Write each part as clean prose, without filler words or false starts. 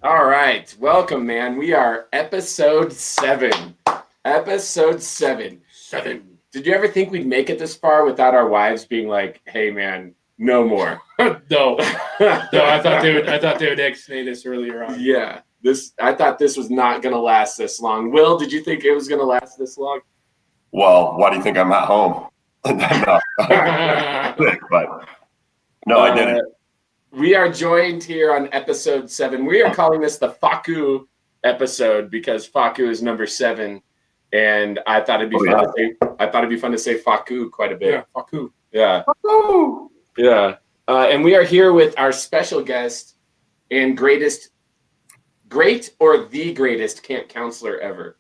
All right. Welcome, man. We are episode 7. Episode 7. 7. Did you ever think we'd make it this far without our wives being like, hey, man, no more? No, I thought they would ex-nay this earlier on. Yeah. I thought this was not going to last this long. Will, did you think it was going to last this long? Well, why do you think I'm at home? No. But no, I didn't. We are joined here on episode 7. We are calling this the Facu episode because Facu is number 7, and I thought it'd be fun to say Facu quite a bit. Yeah, Facu. Yeah. Facu. Yeah. And we are here with our special guest and great or the greatest camp counselor ever.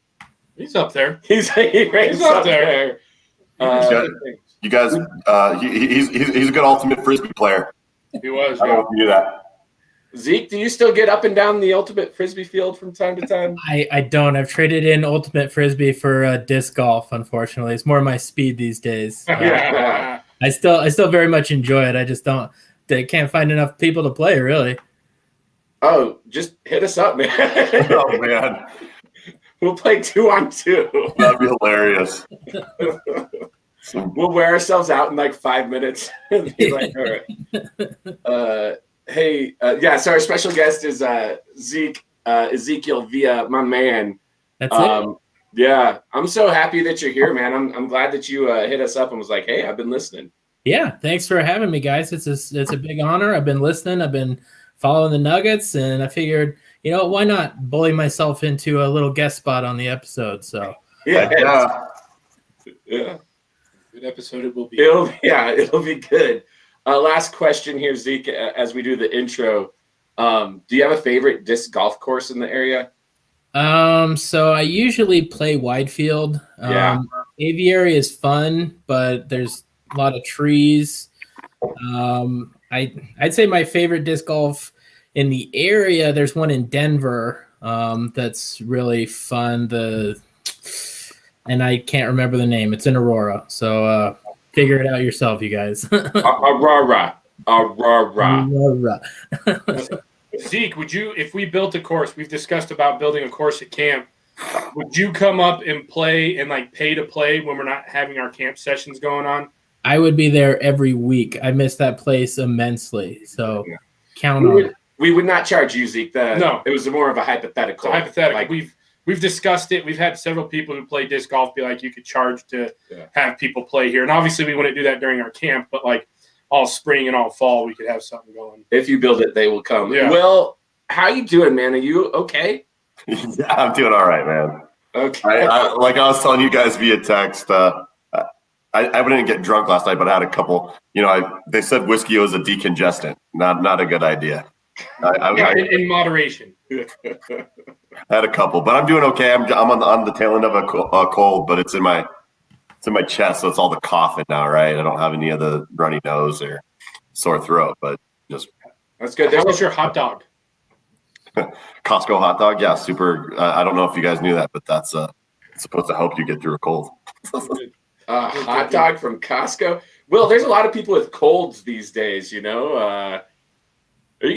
He's up there. He's up there. You guys, he's a good ultimate frisbee player. He was. I don't know if you knew that. Zeke, do you still get up and down the ultimate frisbee field from time to time? I don't. I've traded in ultimate frisbee for disc golf. Unfortunately, it's more my speed these days. Yeah. I still very much enjoy it. I just can't find enough people to play. Really. Oh, just hit us up, man. Oh man, we'll play 2-on-2. that'd be hilarious. We'll wear ourselves out in like 5 minutes. Be like, all right. So our special guest is Ezekiel Villa, my man. That's it. Yeah, I'm so happy that you're here, man. I'm glad that you hit us up and was like, hey, I've been listening. Yeah, thanks for having me, guys. It's a big honor. I've been listening. I've been following the Nuggets, and I figured, why not bully myself into a little guest spot on the episode? So yeah. Good episode it will be. It'll be good. Last question here, Zeke, as we do the intro. Do you have a favorite disc golf course in the area? So I usually play wide field. Aviary is fun, but there's a lot of trees. I'd say my favorite disc golf in the area, there's one in Denver that's really fun. And I can't remember the name. It's in Aurora. So figure it out yourself, you guys. Aurora. Zeke, would you, if we built a course, we've discussed about building a course at camp, would you come up and play and like pay to play when we're not having our camp sessions going on? I would be there every week. I miss that place immensely. So count on it. We would not charge you, Zeke. No. It was more of a hypothetical. It's a hypothetical. Like, We've discussed it. We've had several people who play disc golf be like, you could charge to have people play here. And obviously we wouldn't do that during our camp, but like all spring and all fall, we could have something going. If you build it, they will come. Yeah. Well, how you doing, man? Are you okay? Yeah, I'm doing all right, man. Okay. Like I was telling you guys via text, I didn't get drunk last night, but I had a couple. They said whiskey was a decongestant. Not a good idea. In moderation. I had a couple, but I'm doing okay. I'm on the tail end of a cold, but it's in my chest, so it's all the coughing now, right? I don't have any of the runny nose or sore throat, but just that's good. How was your hot dog? Costco hot dog, yeah, super. I don't know if you guys knew that, but that's supposed to help you get through a cold. Hot dog from Costco. Well, there's a lot of people with colds these days. Are you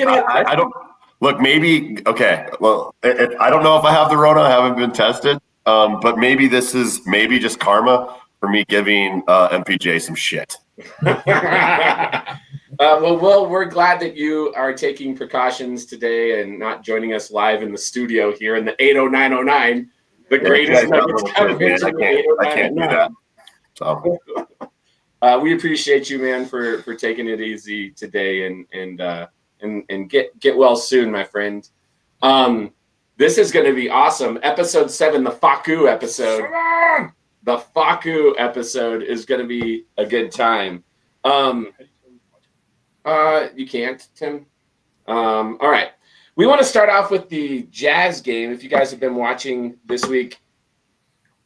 gonna get? I don't. Look, maybe okay. Well, I don't know if I have the Rona. I haven't been tested. But maybe this is just karma for me giving MPJ some shit. Well, we're glad that you are taking precautions today and not joining us live in the studio here in the 80909, the greatest Nuggets coverage. I can't do that. So we appreciate you, man, for taking it easy today and get well soon, my friend. This is going to be awesome. Episode 7, the Facu episode. The Facu episode is going to be a good time. You can't, Tim. All right. We want to start off with the Jazz game. If you guys have been watching this week,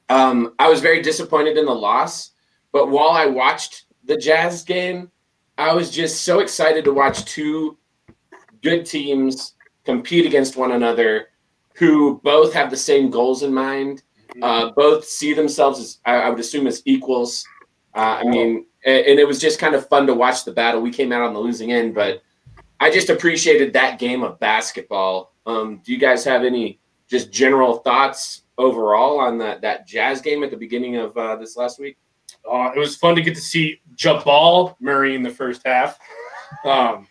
I was very disappointed in the loss. But while I watched the Jazz game, I was just so excited to watch two good teams compete against one another who both have the same goals in mind, both see themselves as, I would assume, as equals. And it was just kind of fun to watch the battle. We came out on the losing end, but I just appreciated that game of basketball. Do you guys have any just general thoughts overall on that Jazz game at the beginning of this last week? It was fun to get to see Jabal Murray in the first half. The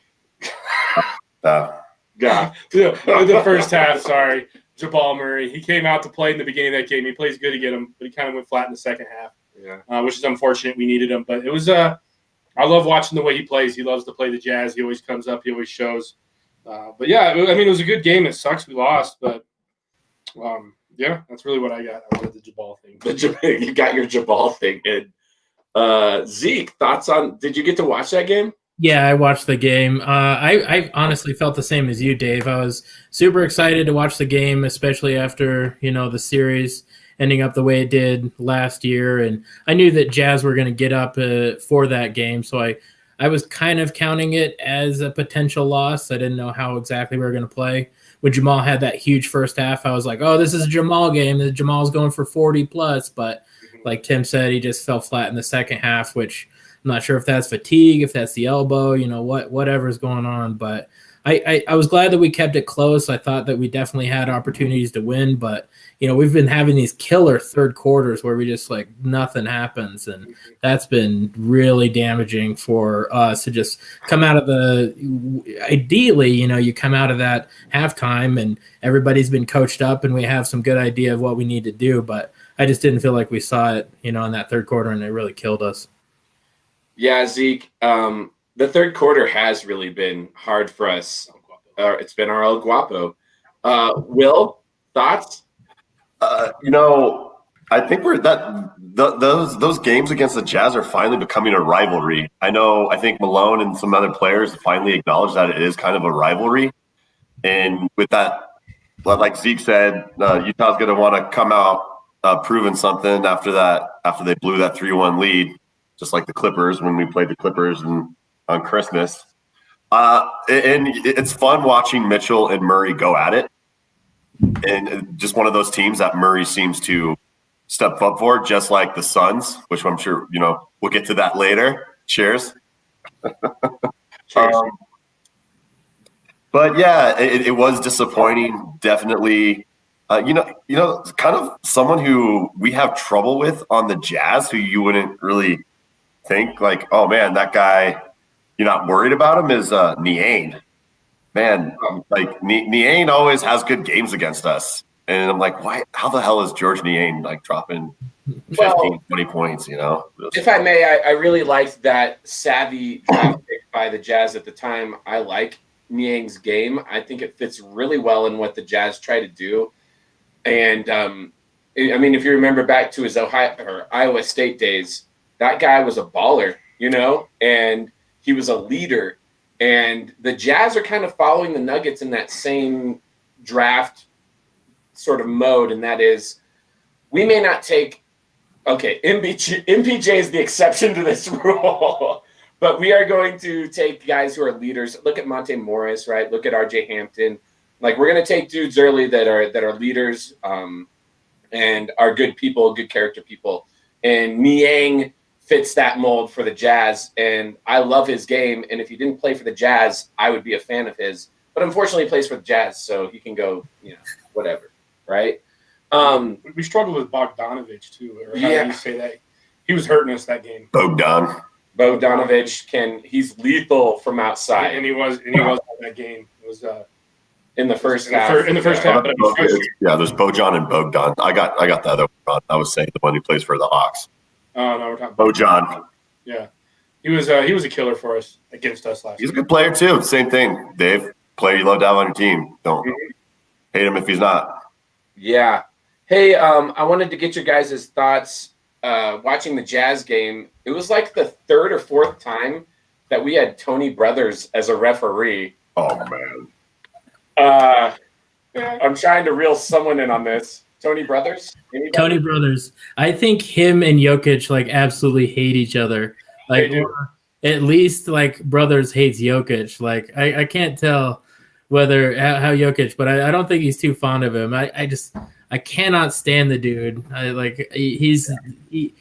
first half, sorry. Jabal Murray. He came out to play in the beginning of that game. He plays good to get him, but he kind of went flat in the second half, which is unfortunate. We needed him. But it was I love watching the way he plays. He loves to play the Jazz. He always comes up. He always shows. But, yeah, I mean, it was a good game. It sucks we lost, but, yeah, that's really what I got out of the Jabal thing. You got your Jabal thing in. Zeke, thoughts on – did you get to watch that game? Yeah, I watched the game. I honestly felt the same as you, Dave. I was super excited to watch the game, especially after, the series ending up the way it did last year. And I knew that Jazz were going to get up for that game, so I was kind of counting it as a potential loss. I didn't know how exactly we were going to play. When Jamal had that huge first half, I was like, oh, this is a Jamal game. Jamal's going for 40+. But like Tim said, he just fell flat in the second half, which – I'm not sure if that's fatigue, if that's the elbow, whatever's going on. But I was glad that we kept it close. I thought that we definitely had opportunities to win, but we've been having these killer third quarters where we just nothing happens, and that's been really damaging for us to just come out of ideally, you come out of that halftime and everybody's been coached up and we have some good idea of what we need to do, but I just didn't feel like we saw it, in that third quarter, and it really killed us. Yeah, Zeke, the third quarter has really been hard for us. It's been our El Guapo. Will, thoughts? I think those games against the Jazz are finally becoming a rivalry. I think Malone and some other players finally acknowledge that it is kind of a rivalry. And with that, like Zeke said, Utah's going to want to come out proving something after they blew that 3-1 lead. Just like the Clippers when we played the Clippers on Christmas. And it's fun watching Mitchell and Murray go at it. And just one of those teams that Murray seems to step up for, just like the Suns, which I'm sure, we'll get to that later. Cheers. Cheers. But, yeah, it was disappointing, definitely. Kind of someone who we have trouble with on the Jazz who you wouldn't really – think oh man, that guy, you're not worried about him, is Niang. Man, Niang always has good games against us. And I'm like, why? How the hell is George Niang dropping 15, 20 points, If I may, I really liked that savvy draft pick by the Jazz at the time. I like Niang's game. I think it fits really well in what the Jazz try to do. And, if you remember back to his Iowa State days, that guy was a baller, and he was a leader. And the Jazz are kind of following the Nuggets in that same draft sort of mode, and that is we may not take – okay, MPJ is the exception to this rule, but we are going to take guys who are leaders. Look at Monte Morris, right? Look at RJ Hampton. We're going to take dudes early that are leaders and are good people, good character people. And Niang fits that mold for the Jazz, and I love his game. And if he didn't play for the Jazz, I would be a fan of his. But unfortunately, he plays for the Jazz, so he can go, whatever, right? We struggled with Bogdanovich too. Or how do you say that? He was hurting us that game. Bogdanovich he's lethal from outside, and he was in that game. It was in the first half. In the first half, there's Bojan and Bogdan. I got the other one. I was saying the one who plays for the Hawks. Oh no, we're talking Bojan. Yeah, he was a killer for us against us last. He's a good player too. Same thing, Dave. Player you love to have on your team. Don't hate him if he's not. Yeah. Hey, I wanted to get your guys' thoughts watching the Jazz game. It was like the third or fourth time that we had Tony Brothers as a referee. Oh man. I'm trying to reel someone in on this. Tony Brothers? Anybody? Tony Brothers. I think him and Jokic absolutely hate each other. At least Brothers hates Jokic. I can't tell whether how Jokic, but I don't think he's too fond of him. I cannot stand the dude. He's been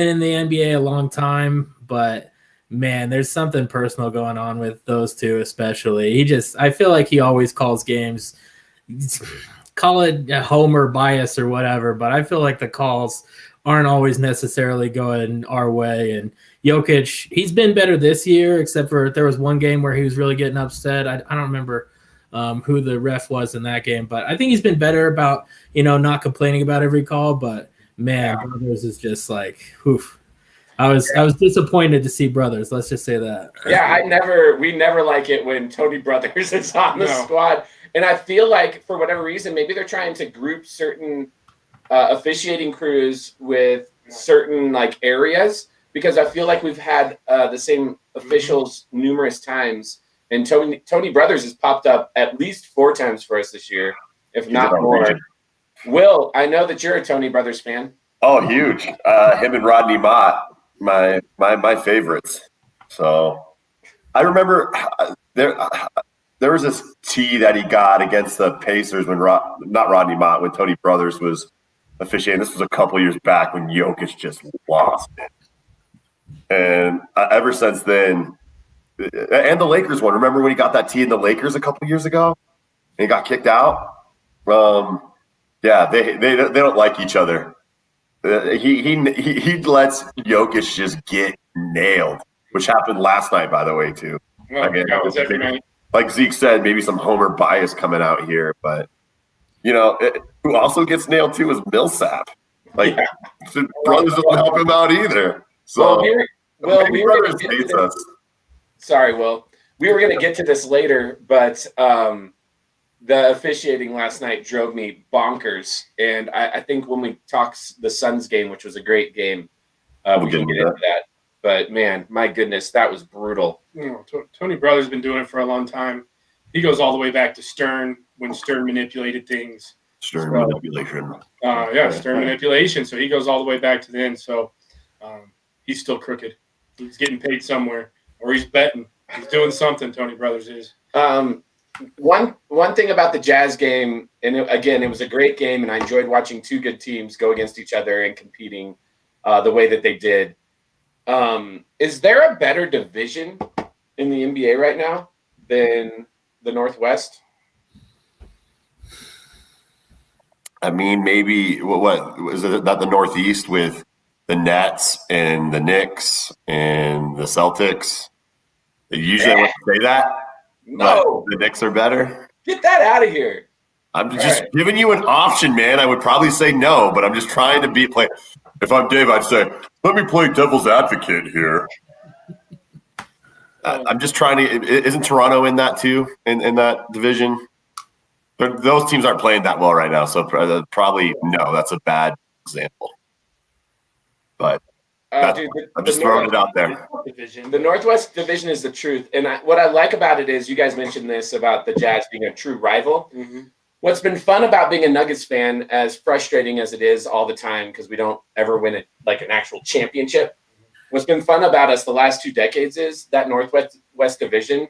in the NBA a long time, but man, there's something personal going on with those two, especially. I feel like he always calls games, call it a homer bias or whatever, but I feel like the calls aren't always necessarily going our way. And Jokic, he's been better this year, except for there was one game where he was really getting upset. I don't remember who the ref was in that game, but I think he's been better about, not complaining about every call. But man, Brothers is just like, oof. I was disappointed to see Brothers. Let's just say that. Yeah, we never like it when Tony Brothers is on the squad. And I feel like for whatever reason, maybe they're trying to group certain officiating crews with certain like areas, because I feel like we've had the same officials numerous times, and Tony Brothers has popped up at least 4 times for us this year, if not more. Will, I know that you're a Tony Brothers fan. Oh, huge! Him and Rodney Mott, my favorites. So I remember there was this tee that he got against the Pacers when not Rodney Mott, when Tony Brothers was officiating. This was a couple years back when Jokic just lost it. And ever since then, and the Lakers one. Remember when he got that tee in the Lakers a couple years ago and he got kicked out? Yeah, they don't like each other. He lets Jokic just get nailed, which happened last night, by the way, too. Oh, it was every night. Like Zeke said, maybe some homer bias coming out here, but who also gets nailed too is Millsap. Like Brothers doesn't help him out either. So Brothers hates us. Sorry, Will. We were going to get to this later, but the officiating last night drove me bonkers. And I think when we talk the Suns game, which was a great game, we can get into that. But, man, my goodness, that was brutal. Tony Brothers has been doing it for a long time. He goes all the way back to Stern, when Stern manipulated things. Manipulation. Stern manipulation. So he goes all the way back to then. So he's still crooked. He's getting paid somewhere, or he's betting. He's doing something, Tony Brothers is. One thing about the Jazz game, and it was a great game, and I enjoyed watching 2 good teams go against each other and competing the way that they did. Is there a better division in the NBA right now than the Northwest? I mean, maybe what is it? Not the Northeast with the Nets and the Knicks and the Celtics. They usually want to say that. No, the Knicks are better. Get that out of here. I'm just giving you an option, man. I would probably say no, but I'm just trying to play. If I'm Dave, I'd say, let me play devil's advocate here. I'm just trying to. Isn't Toronto in that too? In that division? Those teams aren't playing that well right now, so probably no. That's a bad example. But I'm just throwing it out there. The Northwest Division is the truth, and what I like about it is you guys mentioned this about the Jazz being a true rival. Mm-hmm. What's been fun about being a Nuggets fan, as frustrating as it is all the time because we don't ever win it like an actual championship. What's been fun about us the last 2 decades is that Northwest Division.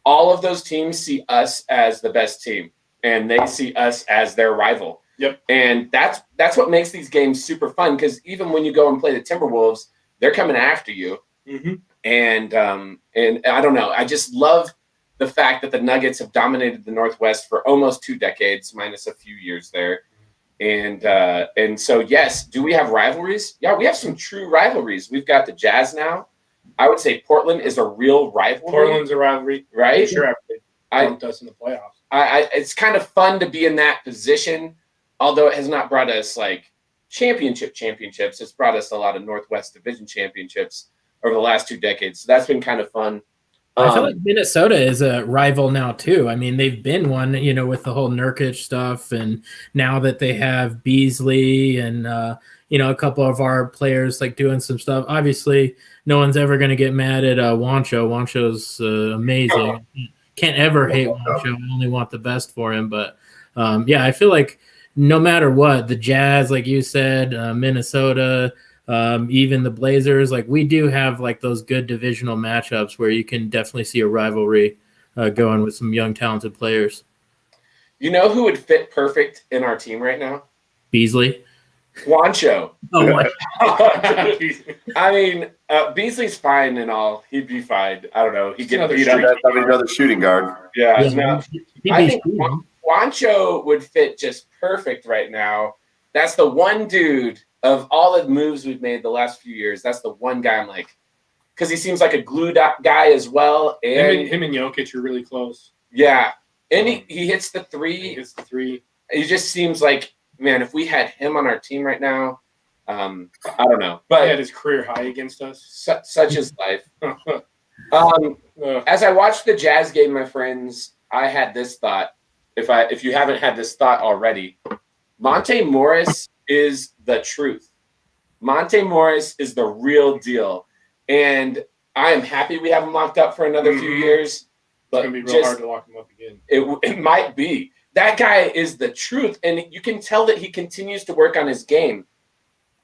All of those teams see us as the best team, and they see us as their rival. Yep. And that's what makes these games super fun, because even when you go and play the Timberwolves, they're coming after you. Mm-hmm. And I don't know. I just love the fact that the Nuggets have dominated the Northwest for almost 2 decades, minus a few years there. And so, yes, do we have rivalries? Yeah, we have some true rivalries. We've got the Jazz now. I would say Portland is a real rivalry. Portland's a rivalry. Right? Sure. I dumped us in the playoffs. It's kind of fun to be in that position, although it has not brought us like championships. It's brought us a lot of Northwest Division championships over the last 2 decades. So that's been kind of fun. I feel like Minnesota is a rival now too. I mean, they've been one, with the whole Nurkic stuff, and now that they have Beasley and a couple of our players like doing some stuff. Obviously, no one's ever going to get mad at Juancho. Juancho's amazing. Can't ever hate Juancho. I only want the best for him. But I feel like no matter what, the Jazz, like you said, Minnesota. Even the Blazers, like we do have like those good divisional matchups where you can definitely see a rivalry going with some young talented players. You know who would fit perfect in our team right now? Beasley. Juancho. Oh, what? I mean, Beasley's fine and all. He'd be fine. I don't know. He'd get Another beat up. That's another shooting guard. Yeah. Yeah, No, he'd be I think shooting. Juancho would fit just perfect right now. That's the one dude of all the moves we've made the last few years. That's the one guy I'm like, because he seems like a glue guy as well. And him and Jokic are really close. yeah, and he hits the three. He hits the three. He just seems like, man, if we had him on our team right now, I don't know. But He had his career high against us. such is life. As I watched the Jazz game, my friends, I had this thought. If you haven't had this thought already, Monte Morris is the truth. Monte Morris is the real deal. And I am happy we have him locked up for another few years. But It's going to be real hard to lock him up again. It might be. That guy is the truth. And you can tell that he continues to work on his game.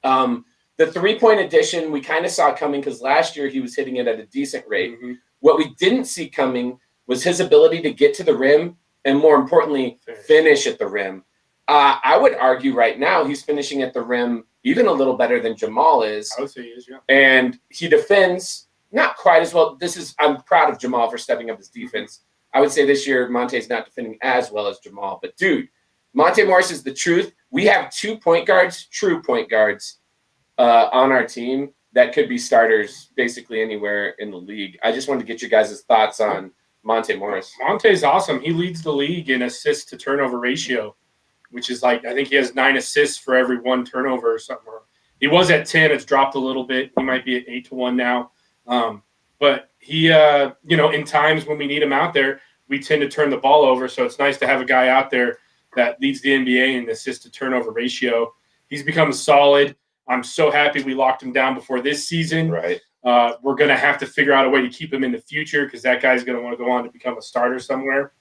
The three-point addition we kind of saw coming because last year he was hitting it at a decent rate. Mm-hmm. What we didn't see coming was his ability to get to the rim and, more importantly, finish at the rim. I would argue right now he's finishing at the rim even a little better than Jamal is. I would say he is, yeah. And he defends not quite as well. I'm proud of Jamal for stepping up his defense. I would say this year Monte's not defending as well as Jamal. But, dude, Monte Morris is the truth. We have 2 point guards, true point guards, on our team that could be starters basically anywhere in the league. I just wanted to get your guys' thoughts on Monte Morris. Monte's awesome. He leads the league in assists to turnover ratio, which is like, I think he has 9 assists for every 1 turnover or something. He was at 10. It's dropped a little bit. He might be at 8-1 now. But he, in times when we need him out there, we tend to turn the ball over. So it's nice to have a guy out there that leads the NBA in assist to turnover ratio. He's become solid. I'm so happy we locked him down before this season. Right. We're going to have to figure out a way to keep him in the future because that guy's going to want to go on to become a starter somewhere.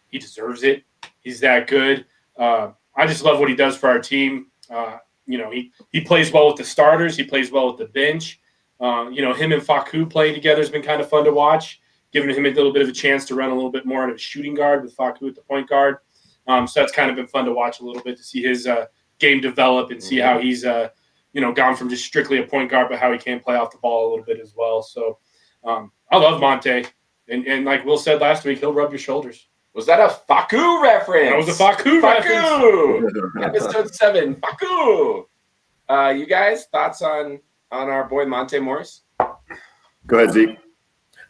He deserves it. He's that good. I just love what he does for our team. He plays well with the starters. He plays well with the bench. Him and Facu playing together has been kind of fun to watch, giving him a little bit of a chance to run a little bit more out of shooting guard with Facu at the point guard. So that's kind of been fun to watch a little bit to see his game develop and see how he's gone from just strictly a point guard, but how he can play off the ball a little bit as well. So I love Monte. And like Will said last week, he'll rub your shoulders. Was that a Facu reference? That was a Facu reference. Episode 7, Facu. You guys, thoughts on our boy Monte Morris? Go ahead, Zeke.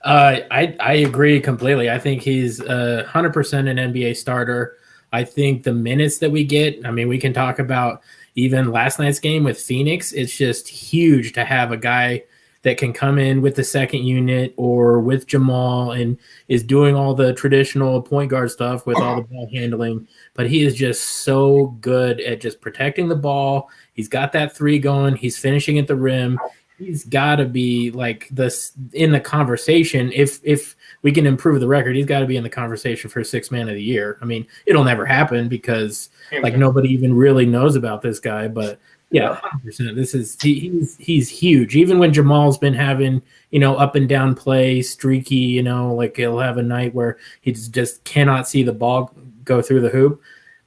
I agree completely. I think he's 100% an NBA starter. I think the minutes that we get, I mean, we can talk about even last night's game with Phoenix. It's just huge to have a guy that can come in with the second unit or with Jamal and is doing all the traditional point guard stuff with all the ball handling. But he is just so good at just protecting the ball. He's got that 3 going. He's finishing at the rim. He's got to be like this in the conversation. If we can improve the record, he's got to be in the conversation for 6th man of the year. I mean, it'll never happen because like nobody even really knows about this guy. But yeah, 100%. He's huge. Even when Jamal's been having up and down play, streaky, like he'll have a night where he just cannot see the ball go through the hoop.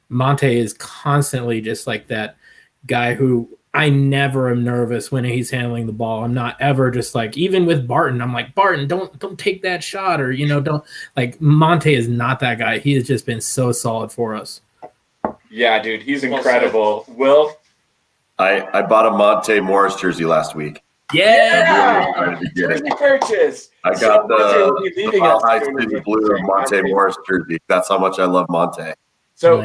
Monte is constantly just like that guy who I never am nervous when he's handling the ball. I'm not ever just like, even with Barton, I'm like, Barton, don't take that shot, or don't like. Monte is not that guy. He has just been so solid for us. Yeah, dude, he's incredible. Will? I bought a Monte Morris jersey last week. Yeah, jersey purchase. I got the Mile High City Blue Monte Morris jersey. That's how much I love Monte. So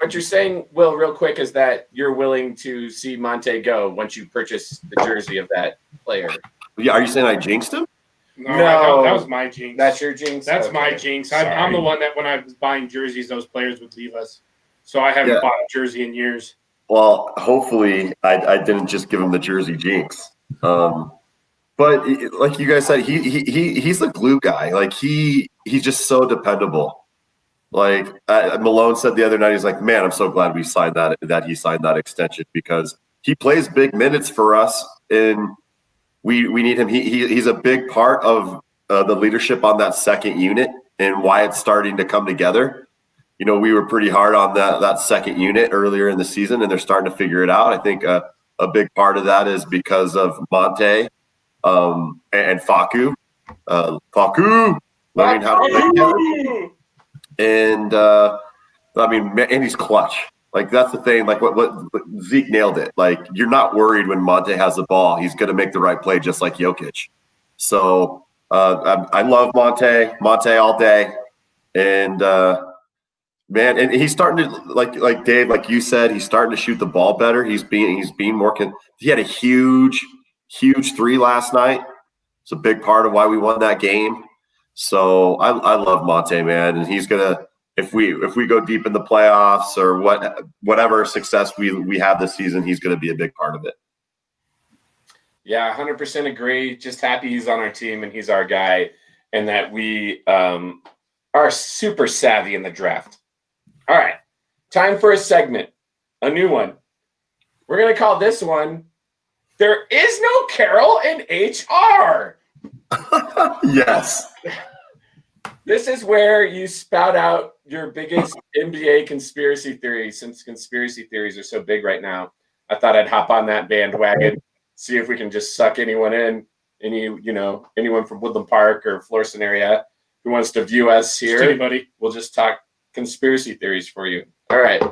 what you're saying, Will, real quick, is that you're willing to see Monte go once you purchase the jersey of that player. Yeah, are you saying I jinxed him? No, that was my jinx. That's your jinx? That's my jinx. I'm the one that when I was buying jerseys, those players would leave us. So I haven't bought a jersey in years. Well, hopefully I didn't just give him the jersey jinx. But like you guys said, he's the glue guy. Like he's just so dependable. Like Malone said the other night, he's like, man, I'm so glad he signed that extension because he plays big minutes for us and we need him. He's a big part of the leadership on that second unit and why it's starting to come together. we were pretty hard on that second unit earlier in the season, and they're starting to figure it out. I think a big part of that is because of Monte and Facu. Facu learning how to play together. And and he's clutch. Like, that's the thing. Like what Zeke nailed it. Like, you're not worried when Monte has the ball. He's going to make the right play, just like Jokic. So I love Monte all day, and man, and he's starting to like Dave, like you said, he's starting to shoot the ball better. He's being more. He had a huge three last night. It's a big part of why we won that game. So I love Monte, man, and he's gonna. If we go deep in the playoffs or whatever success we have this season, he's going to be a big part of it. Yeah, 100% agree. Just happy he's on our team and he's our guy, and that we are super savvy in the draft. All right, time for a segment, a new one. We're going to call this one, There Is No Carol in HR. Yes. This is where you spout out your biggest NBA conspiracy theory. Since conspiracy theories are so big right now, I thought I'd hop on that bandwagon, see if we can just suck anyone in, anyone from Woodland Park or Florissant area who wants to view us here. Just anybody. We'll just talk conspiracy theories for you. All right.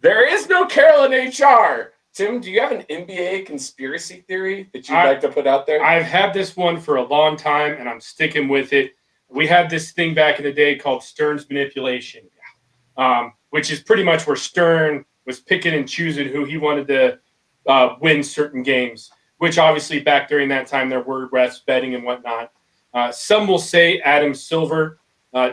There is no Carol in HR. Tim, do you have an NBA conspiracy theory that you'd like to put out there? I've had this one for a long time, and I'm sticking with it. We had this thing back in the day called Stern's manipulation, which is pretty much where Stern was picking and choosing who he wanted to win certain games, which obviously back during that time there were refs, betting, and whatnot. Some will say Adam Silver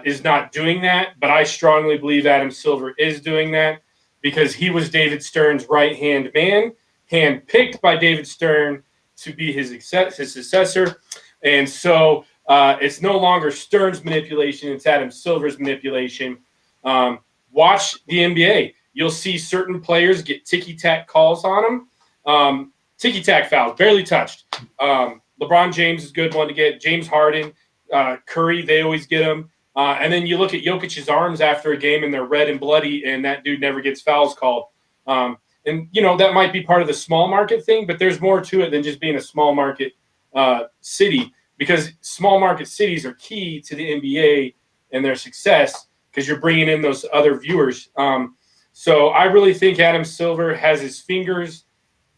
is not doing that, but I strongly believe Adam Silver is doing that, because he was David Stern's right-hand man, handpicked by David Stern to be his successor. And so it's no longer Stern's manipulation, it's Adam Silver's manipulation. Watch the NBA. You'll see certain players get ticky-tack calls on them. Ticky-tack fouls, barely touched. LeBron James is a good one to get. James Harden, Curry, they always get them. And then you look at Jokic's arms after a game and they're red and bloody, and that dude never gets fouls called. And, that might be part of the small market thing, but there's more to it than just being a small market city, because small market cities are key to the NBA and their success, because you're bringing in those other viewers. So I really think Adam Silver has his fingers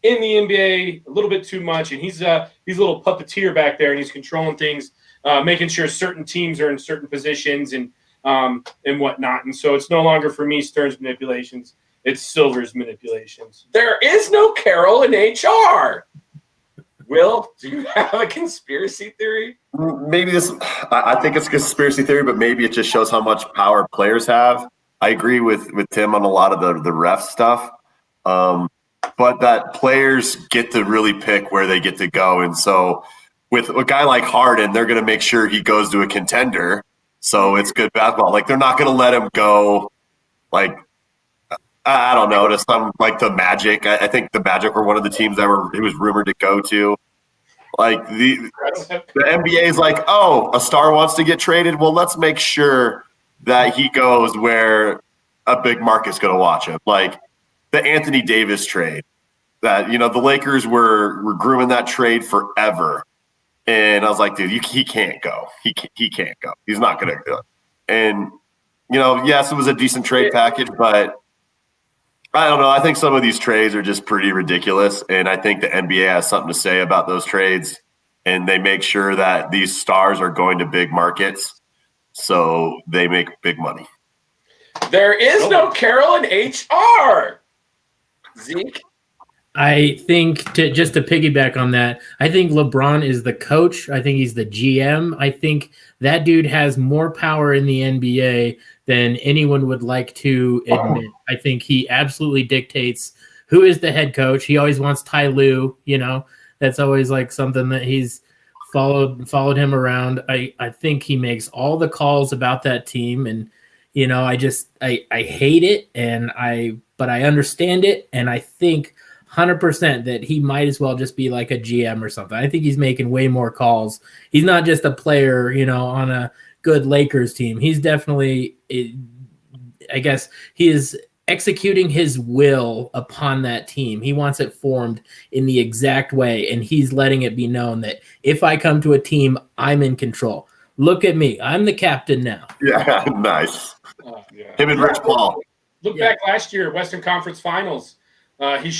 in the NBA a little bit too much, and he's a little puppeteer back there, and he's controlling things, making sure certain teams are in certain positions and whatnot. And so it's no longer for me Stern's manipulations; it's Silver's manipulations. There is no Carol in HR. Will, do you have a conspiracy theory? Maybe I think it's a conspiracy theory, but maybe it just shows how much power players have. I agree with Tim on a lot of the ref stuff, but that players get to really pick where they get to go. And so with a guy like Harden, they're going to make sure he goes to a contender. So it's good basketball. Like, they're not going to let him go, like, I don't know, to some, like the Magic. I think the Magic were one of the teams that he was rumored to go to. Like, the NBA is like, oh, a star wants to get traded. Well, let's make sure that he goes where a big market's going to watch him. Like the Anthony Davis trade, that, the Lakers were grooming that trade forever. And I was like, dude, he can't go. He can't go. He's not going to do it. And, yes, it was a decent trade package, but I don't know. I think some of these trades are just pretty ridiculous. And I think the NBA has something to say about those trades. And they make sure that these stars are going to big markets, so they make big money. There is no Carol in HR. Zeke? I think just to piggyback on that, I think LeBron is the coach. I think he's the GM. I think that dude has more power in the NBA than anyone would like to admit. I think he absolutely dictates who is the head coach. He always wants Ty Lue, that's always like something that he's followed him around. I think he makes all the calls about that team, and I hate it, but I understand it, and I think 100% that he might as well just be like a GM or something. I think he's making way more calls. He's not just a player, on a good Lakers team. He's definitely, I guess, he is executing his will upon that team. He wants it formed in the exact way, and he's letting it be known that if I come to a team, I'm in control. Look at me. I'm the captain now. Yeah, nice. Him and Rich Paul. Look back last year, Western Conference Finals. He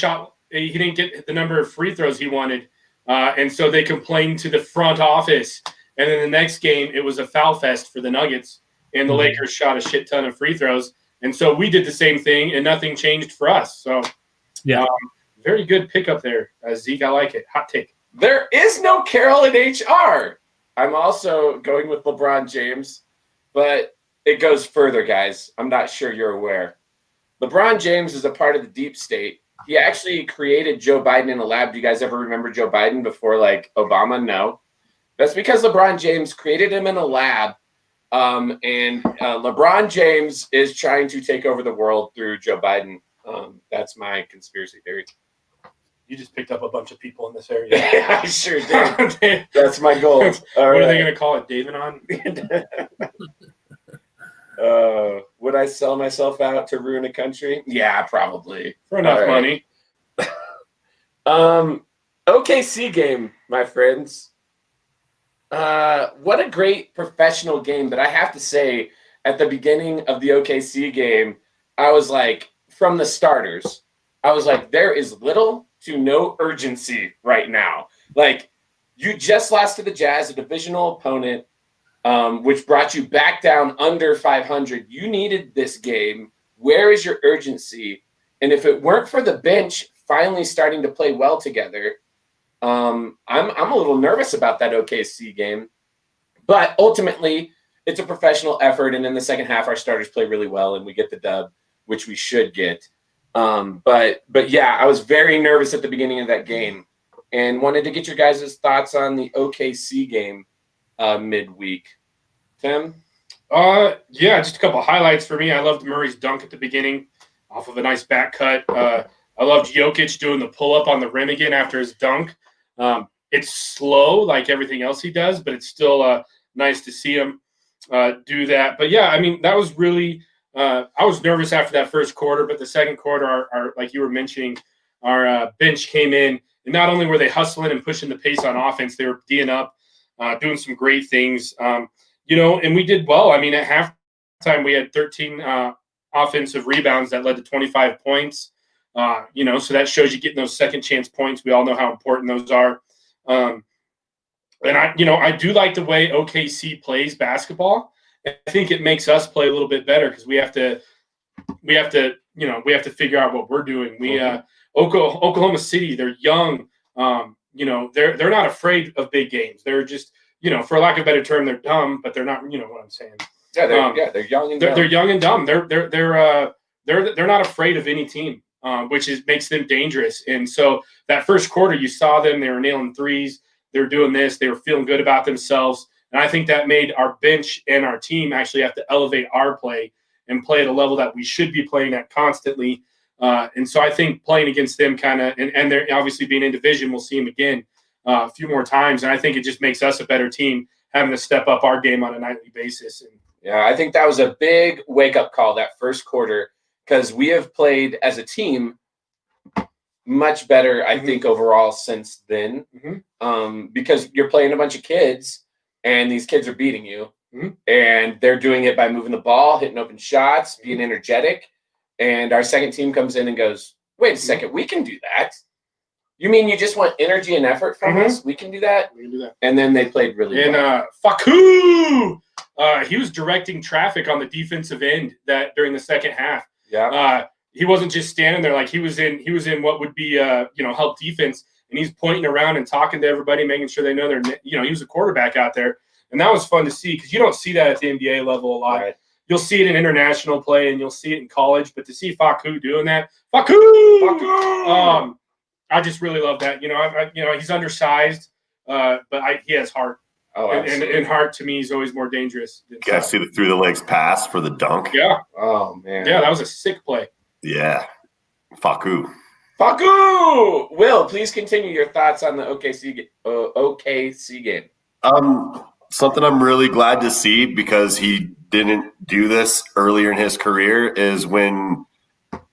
didn't get the number of free throws he wanted, and so they complained to the front office. And then the next game, it was a foul fest for the Nuggets, and the Lakers shot a shit ton of free throws. And so we did the same thing, and nothing changed for us. So, very good pickup there, Zeke. I like it. Hot take. There is no Carroll in HR. I'm also going with LeBron James, but it goes further, guys. I'm not sure you're aware. LeBron James is a part of the deep state. He actually created Joe Biden in a lab. Do you guys ever remember Joe Biden before, like, Obama? No. That's because LeBron James created him in a lab. And LeBron James is trying to take over the world through Joe Biden. That's my conspiracy theory. You just picked up a bunch of people in this area. Yeah, I sure did. That's my goal. What are they going to call it? David on? Would I sell myself out to ruin a country? Yeah, probably. For enough money. OKC game, my friends. What a great professional game. But I have to say, at the beginning of the OKC game, I was like, from the starters, I was like, there is little to no urgency right now. Like, you just lost to the Jazz, a divisional opponent, which brought you back down under 500. You needed this game. Where is your urgency? And if it weren't for the bench finally starting to play well together, I'm a little nervous about that OKC game. But ultimately, it's a professional effort, and in the second half, our starters play really well, and we get the dub, which we should get. But yeah, I was very nervous at the beginning of that game, and wanted to get your guys' thoughts on the OKC game midweek. Tim? Yeah, just a couple of highlights for me. I loved Murray's dunk at the beginning off of a nice back cut. I loved Jokic doing the pull-up on the rim again after his dunk. It's slow like everything else he does, but it's still nice to see him do that. But, yeah, I mean, that was really I was nervous after that first quarter, but the second quarter, our like you were mentioning, our bench came in, and not only were they hustling and pushing the pace on offense, they were D'ing up, doing some great things, and we did well. I mean, at halftime, we had 13 offensive rebounds that led to 25 points. So that shows you getting those second chance points. We all know how important those are. And I do like the way OKC plays basketball. I think it makes us play a little bit better because we have to figure out what we're doing. Oklahoma City, they're young. They're not afraid of big games. They're just, for lack of a better term, they're dumb, but they're not. You know what I'm saying? Yeah, they're young and dumb. They're young and dumb. They're not afraid of any team. Which makes them dangerous. And so that first quarter, you saw them, they were nailing threes. They were doing this. They were feeling good about themselves. And I think that made our bench and our team actually have to elevate our play and play at a level that we should be playing at constantly. And so I think playing against them kind of, and they're obviously being in division, we'll see them again a few more times. And I think it just makes us a better team having to step up our game on a nightly basis. And yeah, I think that was a big wake-up call that first quarter, because we have played as a team much better, I think, overall since then. Because you're playing a bunch of kids, and these kids are beating you. And they're doing it by moving the ball, hitting open shots, being energetic. And our second team comes in and goes, wait a second, we can do that. You mean you just want energy and effort from us? We can do that? We can do that. And then they played really well. And Facu, he was directing traffic on the defensive end during the second half. Yeah. He wasn't just standing there, like he was in what would be help defense, and he's pointing around and talking to everybody, making sure they know he was a quarterback out there, and that was fun to see because you don't see that at the NBA level a lot. Right. You'll see it in international play and you'll see it in college, but to see Facu doing that, Facu! I just really love that. He's undersized, but he has heart. Oh, and heart to me is always more dangerous. You guys see the through the legs pass for the dunk? Yeah. Oh man. Yeah, that was a sick play. Yeah. Facu. Will, please continue your thoughts on the OKC game. something I'm really glad to see because he didn't do this earlier in his career is when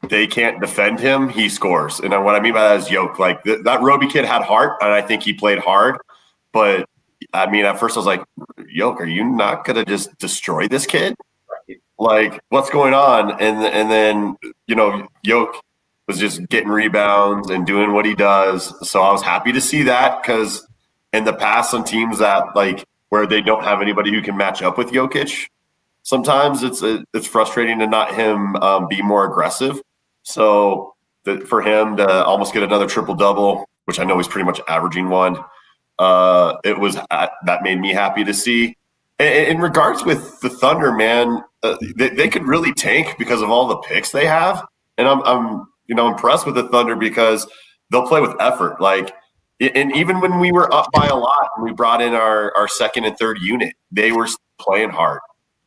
they can't defend him, he scores. And what I mean by that is Yoke. Like that Roby kid had heart, and I think he played hard. But I mean, at first I was like, Yoke, are you not gonna just destroy this kid? Like, what's going on? And then Yoke was just getting rebounds and doing what he does. So I was happy to see that because in the past on teams that like where they don't have anybody who can match up with Jokic, sometimes it's frustrating to not him be more aggressive. So for him to almost get another triple-double, which I know he's pretty much averaging one, that made me happy to see. In regards with the Thunder, man, they could really tank because of all the picks they have, and I'm impressed with the Thunder because they'll play with effort. Like, and even when we were up by a lot and we brought in our second and third unit, they were playing hard,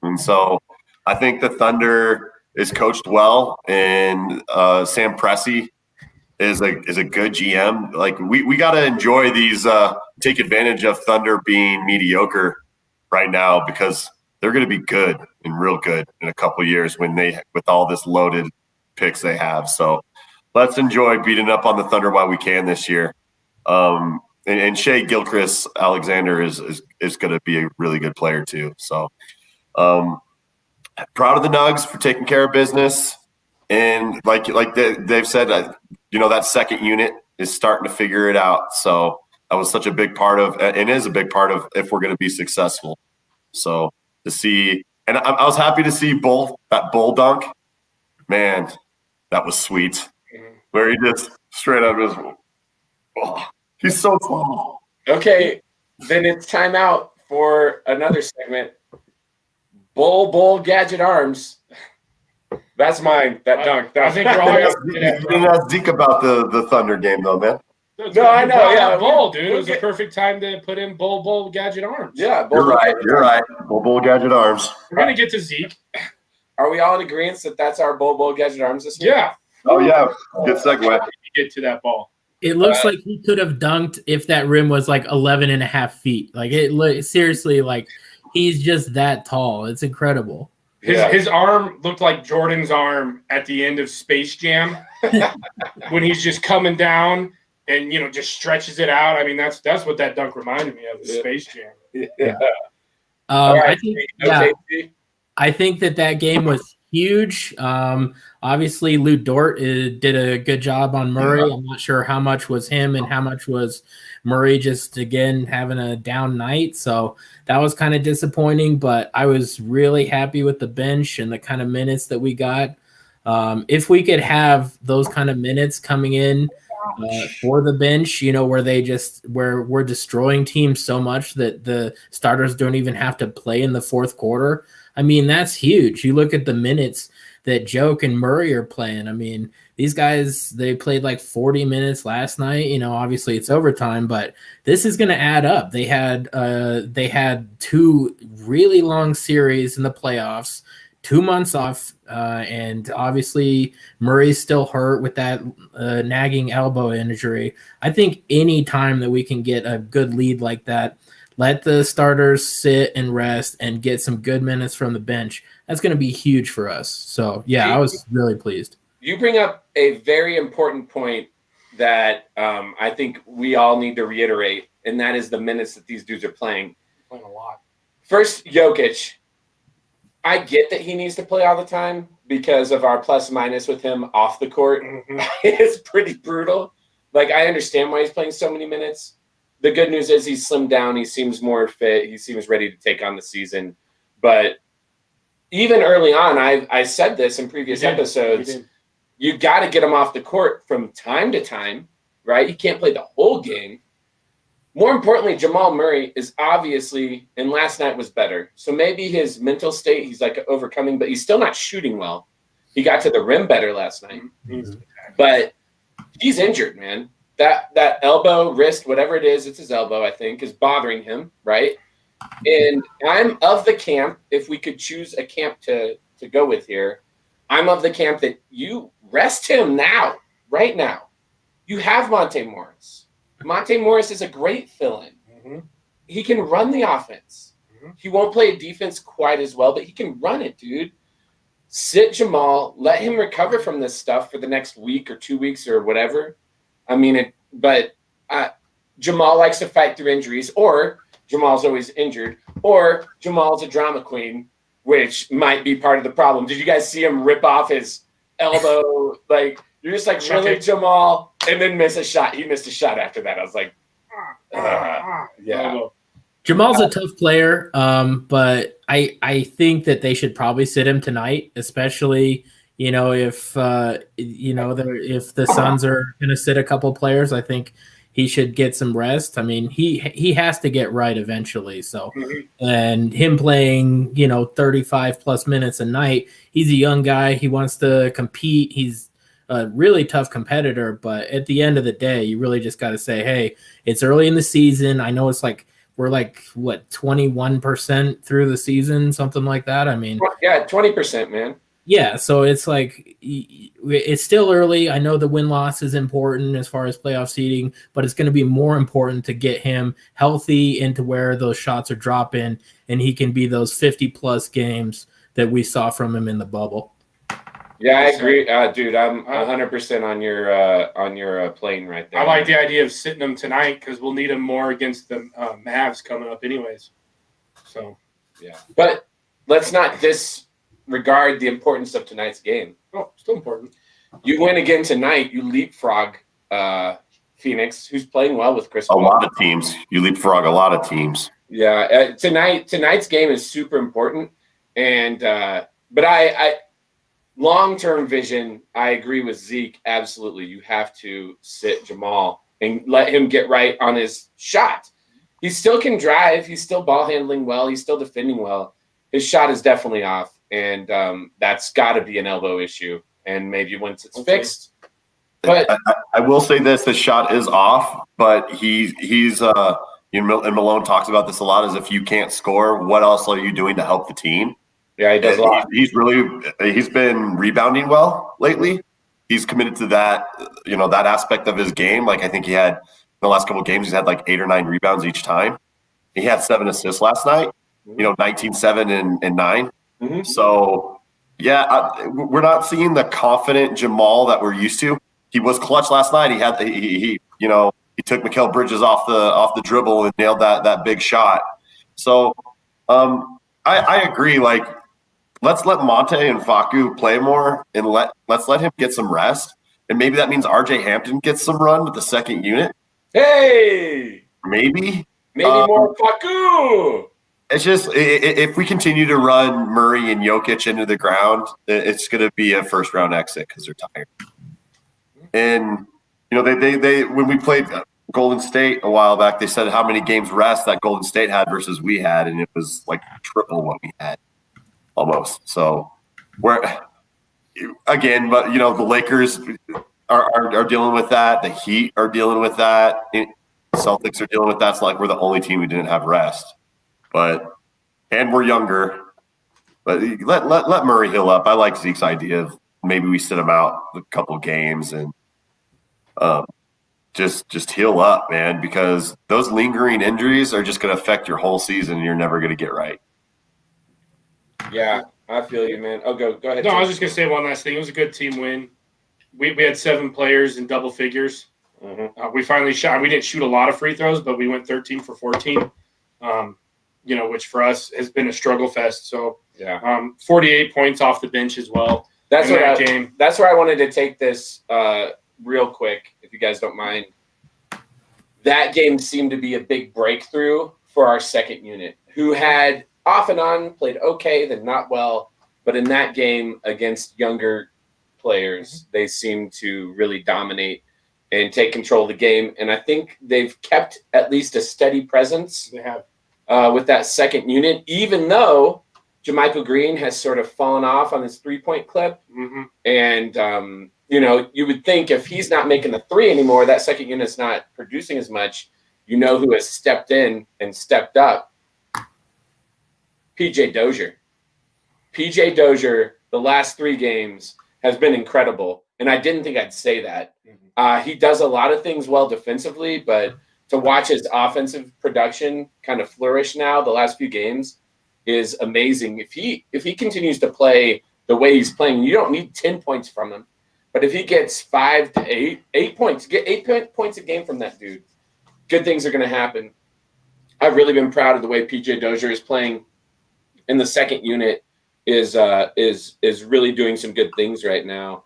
and so I think the Thunder is coached well, and Sam Presti is a good GM. Like we got to enjoy these, take advantage of Thunder being mediocre right now because they're going to be good and real good in a couple of years with all this loaded picks they have. So let's enjoy beating up on the Thunder while we can this year. And Shea Gilchrist Alexander is going to be a really good player too. So proud of the Nuggs for taking care of business. And like they've said, that second unit is starting to figure it out. So that was such a big part of, and is a big part of if we're going to be successful. So to see, and I was happy to see that bull dunk. Man, that was sweet. Where he just straight up he's so small. Okay, then it's time out for another segment. Bull Gadget Arms. That's mine. That dunk. I think we're all You didn't ask Zeke about the Thunder game though, man. No, I know. Yeah, Bull, dude. It was a perfect time to put in Bull Gadget Arms. Yeah, You're right. Bull Gadget Arms. We're gonna get to Zeke. Are we all in agreement that that's our Bull Gadget Arms this year? Yeah. Oh yeah, good segue. Get to that ball. It looks like he could have dunked if that rim was like 11 and a half feet. Like seriously, like he's just that tall. It's incredible. His arm looked like Jordan's arm at the end of Space Jam when he's just coming down and just stretches it out. I mean, that's what that dunk reminded me of, Space Jam. Yeah. Right. I think that game was huge. Obviously, Lou Dort did a good job on Murray. I'm not sure how much was him and how much was Murray just, again, having a down night. So that was kind of disappointing, but I was really happy with the bench and the kind of minutes that we got. If we could have those kind of minutes coming in for the bench, where we're destroying teams so much that the starters don't even have to play in the fourth quarter. I mean, that's huge. You look at the minutes that Joke and Murray are playing. I mean, these guys, they played like 40 minutes last night. Obviously it's overtime, but this is going to add up. They had two really long series in the playoffs, 2 months off, and obviously Murray's still hurt with that nagging elbow injury. I think any time that we can get a good lead like that, let the starters sit and rest and get some good minutes from the bench, that's going to be huge for us. So, yeah, I was really pleased. You bring up a very important point that I think we all need to reiterate, and that is the minutes that these dudes are playing. Playing a lot. First, Jokic. I get that he needs to play all the time because of our plus-minus with him off the court. Mm-hmm. It's pretty brutal. Like, I understand why he's playing so many minutes. The good news is he's slimmed down. He seems more fit. He seems ready to take on the season. But even early on, I said this in previous episodes, you got to get him off the court from time to time, right? He can't play the whole game. More importantly, Jamal Murray is obviously, and last night was better. So maybe his mental state, he's like overcoming, but he's still not shooting well. He got to the rim better last night. Mm-hmm. But he's injured, man. That elbow, wrist, whatever it is, it's his elbow, I think, is bothering him, right? And I'm of the camp, if we could choose a camp to go with here, I'm of the camp that you rest him now, right now. You have Monte Morris. Monte Morris is a great fill-in. Mm-hmm. He can run the offense. He won't play defense quite as well, but he can run it, dude. Sit Jamal, let him recover from this stuff for the next week or 2 weeks or whatever. I mean, Jamal likes to fight through injuries, or Jamal's always injured, or Jamal's a drama queen, which might be part of the problem. Did you guys see him rip off his elbow? Like, you're just like, really, Jamal? And then miss a shot. He missed a shot after that. I was like, yeah. Jamal's a tough player, but I think that they should probably sit him tonight, especially if the Suns are going to sit a couple players. I think he should get some rest. I mean, he has to get right eventually. So, and him playing 35 plus minutes a night. He's a young guy. He wants to compete. He's a really tough competitor, but at the end of the day, you really just got to say, hey, it's early in the season. I know it's like. We're like, 21% through the season, something like that. I mean, yeah, 20%, man. Yeah, so it's like it's still early. I know the win-loss is important as far as playoff seeding, but it's going to be more important to get him healthy into where those shots are dropping, and he can be those 50-plus games that we saw from him in the bubble. Yeah, I agree, dude. I'm 100% on your plane right there. I like the idea of sitting them tonight because we'll need them more against the Mavs coming up, anyways. So, yeah, but let's not disregard the importance of tonight's game. Oh, still important. You win again tonight. You leapfrog Phoenix, who's playing well with Chris Paul. A lot of teams. You leapfrog a lot of teams. Yeah, tonight's game is super important, and but I long-term vision, I agree with Zeke. Absolutely. You have to sit Jamal and let him get right on his shot. He still can drive. He's still ball handling well. He's still defending well. His shot is definitely off, and that's got to be an elbow issue. And maybe once it's fixed. But I will say this: the shot is off, but he's and Malone talks about this a lot. Is if you can't score, what else are you doing to help the team? Yeah, he does a lot. He's been rebounding well lately. He's committed to that, that aspect of his game. Like I think he had in the last couple of games, he's had like 8 or 9 rebounds each time. He had 7 assists last night. 19, 7, and 9. Mm-hmm. So we're not seeing the confident Jamal that we're used to. He was clutch last night. He took Mikal Bridges off the dribble and nailed that big shot. So I agree. Like, let's let Monte and Facu play more, and let's let him get some rest. And maybe that means RJ Hampton gets some run with the second unit. Hey, maybe more Facu. It's just if we continue to run Murray and Jokic into the ground, it's going to be a first round exit because they're tired. And they when we played Golden State a while back, they said how many games rest that Golden State had versus we had, and it was like triple what we had, almost. So we're again, but the Lakers are dealing with that. The Heat are dealing with that. Celtics are dealing with that. It's like we're the only team who didn't have rest, and we're younger. But let Murray heal up. I like Zeke's idea of maybe we sit him out a couple games and just heal up, man, because those lingering injuries are just going to affect your whole season and you're never going to get right. Yeah, I feel you, man. Oh, go ahead. No, I was just going to say one last thing. It was a good team win. We had 7 players in double figures. Mm-hmm. We finally shot. We didn't shoot a lot of free throws, but we went 13 for 14, which for us has been a struggle fest. So, 48 points off the bench as well. That's where I wanted to take this real quick, if you guys don't mind. That game seemed to be a big breakthrough for our second unit, who had off and on played okay, then not well. But in that game against younger players, they seemed to really dominate and take control of the game. And I think they've kept at least a steady presence. They have with that second unit, even though JaMychal Green has sort of fallen off on his 3-point clip. Mm-hmm. And, you would think if he's not making the 3 anymore, that second unit's not producing as much. Who has stepped in and stepped up? PJ Dozier. PJ Dozier, the last 3 games, has been incredible. And I didn't think I'd say that. Mm-hmm. He does a lot of things well defensively, but to watch his offensive production kind of flourish now the last few games is amazing. If he continues to play the way he's playing, you don't need 10 points from him. But if he gets 5 to 8 points, get 8 points a game from that dude, good things are going to happen. I've really been proud of the way PJ Dozier is playing in the second unit. Is really doing some good things right now.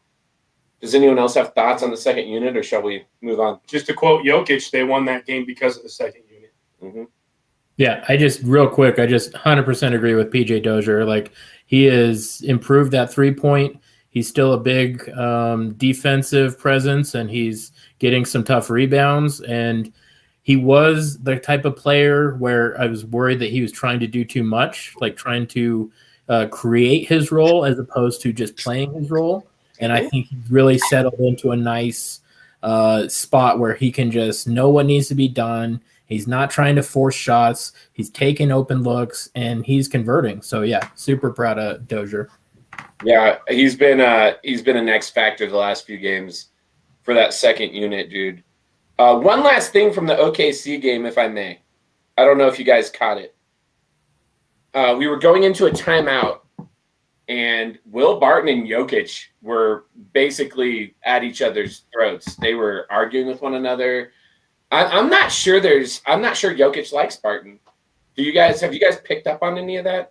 Does anyone else have thoughts on the second unit, or shall we move on? Just to quote Jokic, they won that game because of the second unit. Mm-hmm. Yeah, real quick, I just 100% agree with PJ Dozier. Like, he has improved that 3-point. He's still a big defensive presence, and he's getting some tough rebounds. And he was the type of player where I was worried that he was trying to do too much, like trying to create his role as opposed to just playing his role. And I think he's really settled into a nice spot where he can just know what needs to be done. He's not trying to force shots. He's taking open looks, and he's converting. So, yeah, super proud of Dozier. Yeah, he's been an X factor the last few games for that second unit, dude. One last thing from the OKC game, if I may. I don't know if you guys caught it. We were going into a timeout, and Will Barton and Jokic were basically at each other's throats. They were arguing with one another. I'm not sure Jokic likes Barton. Have you guys picked up on any of that?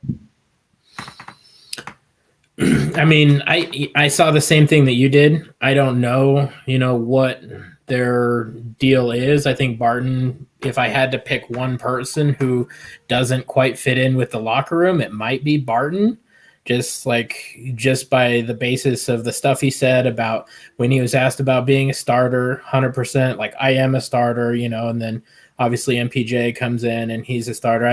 I mean, I saw the same thing that you did. I don't know, what their deal is. I think Barton, if I had to pick one person who doesn't quite fit in with the locker room, it might be Barton. Just by the basis of the stuff he said about when he was asked about being a starter, 100%, like, I am a starter, and then obviously MPJ comes in and he's a starter.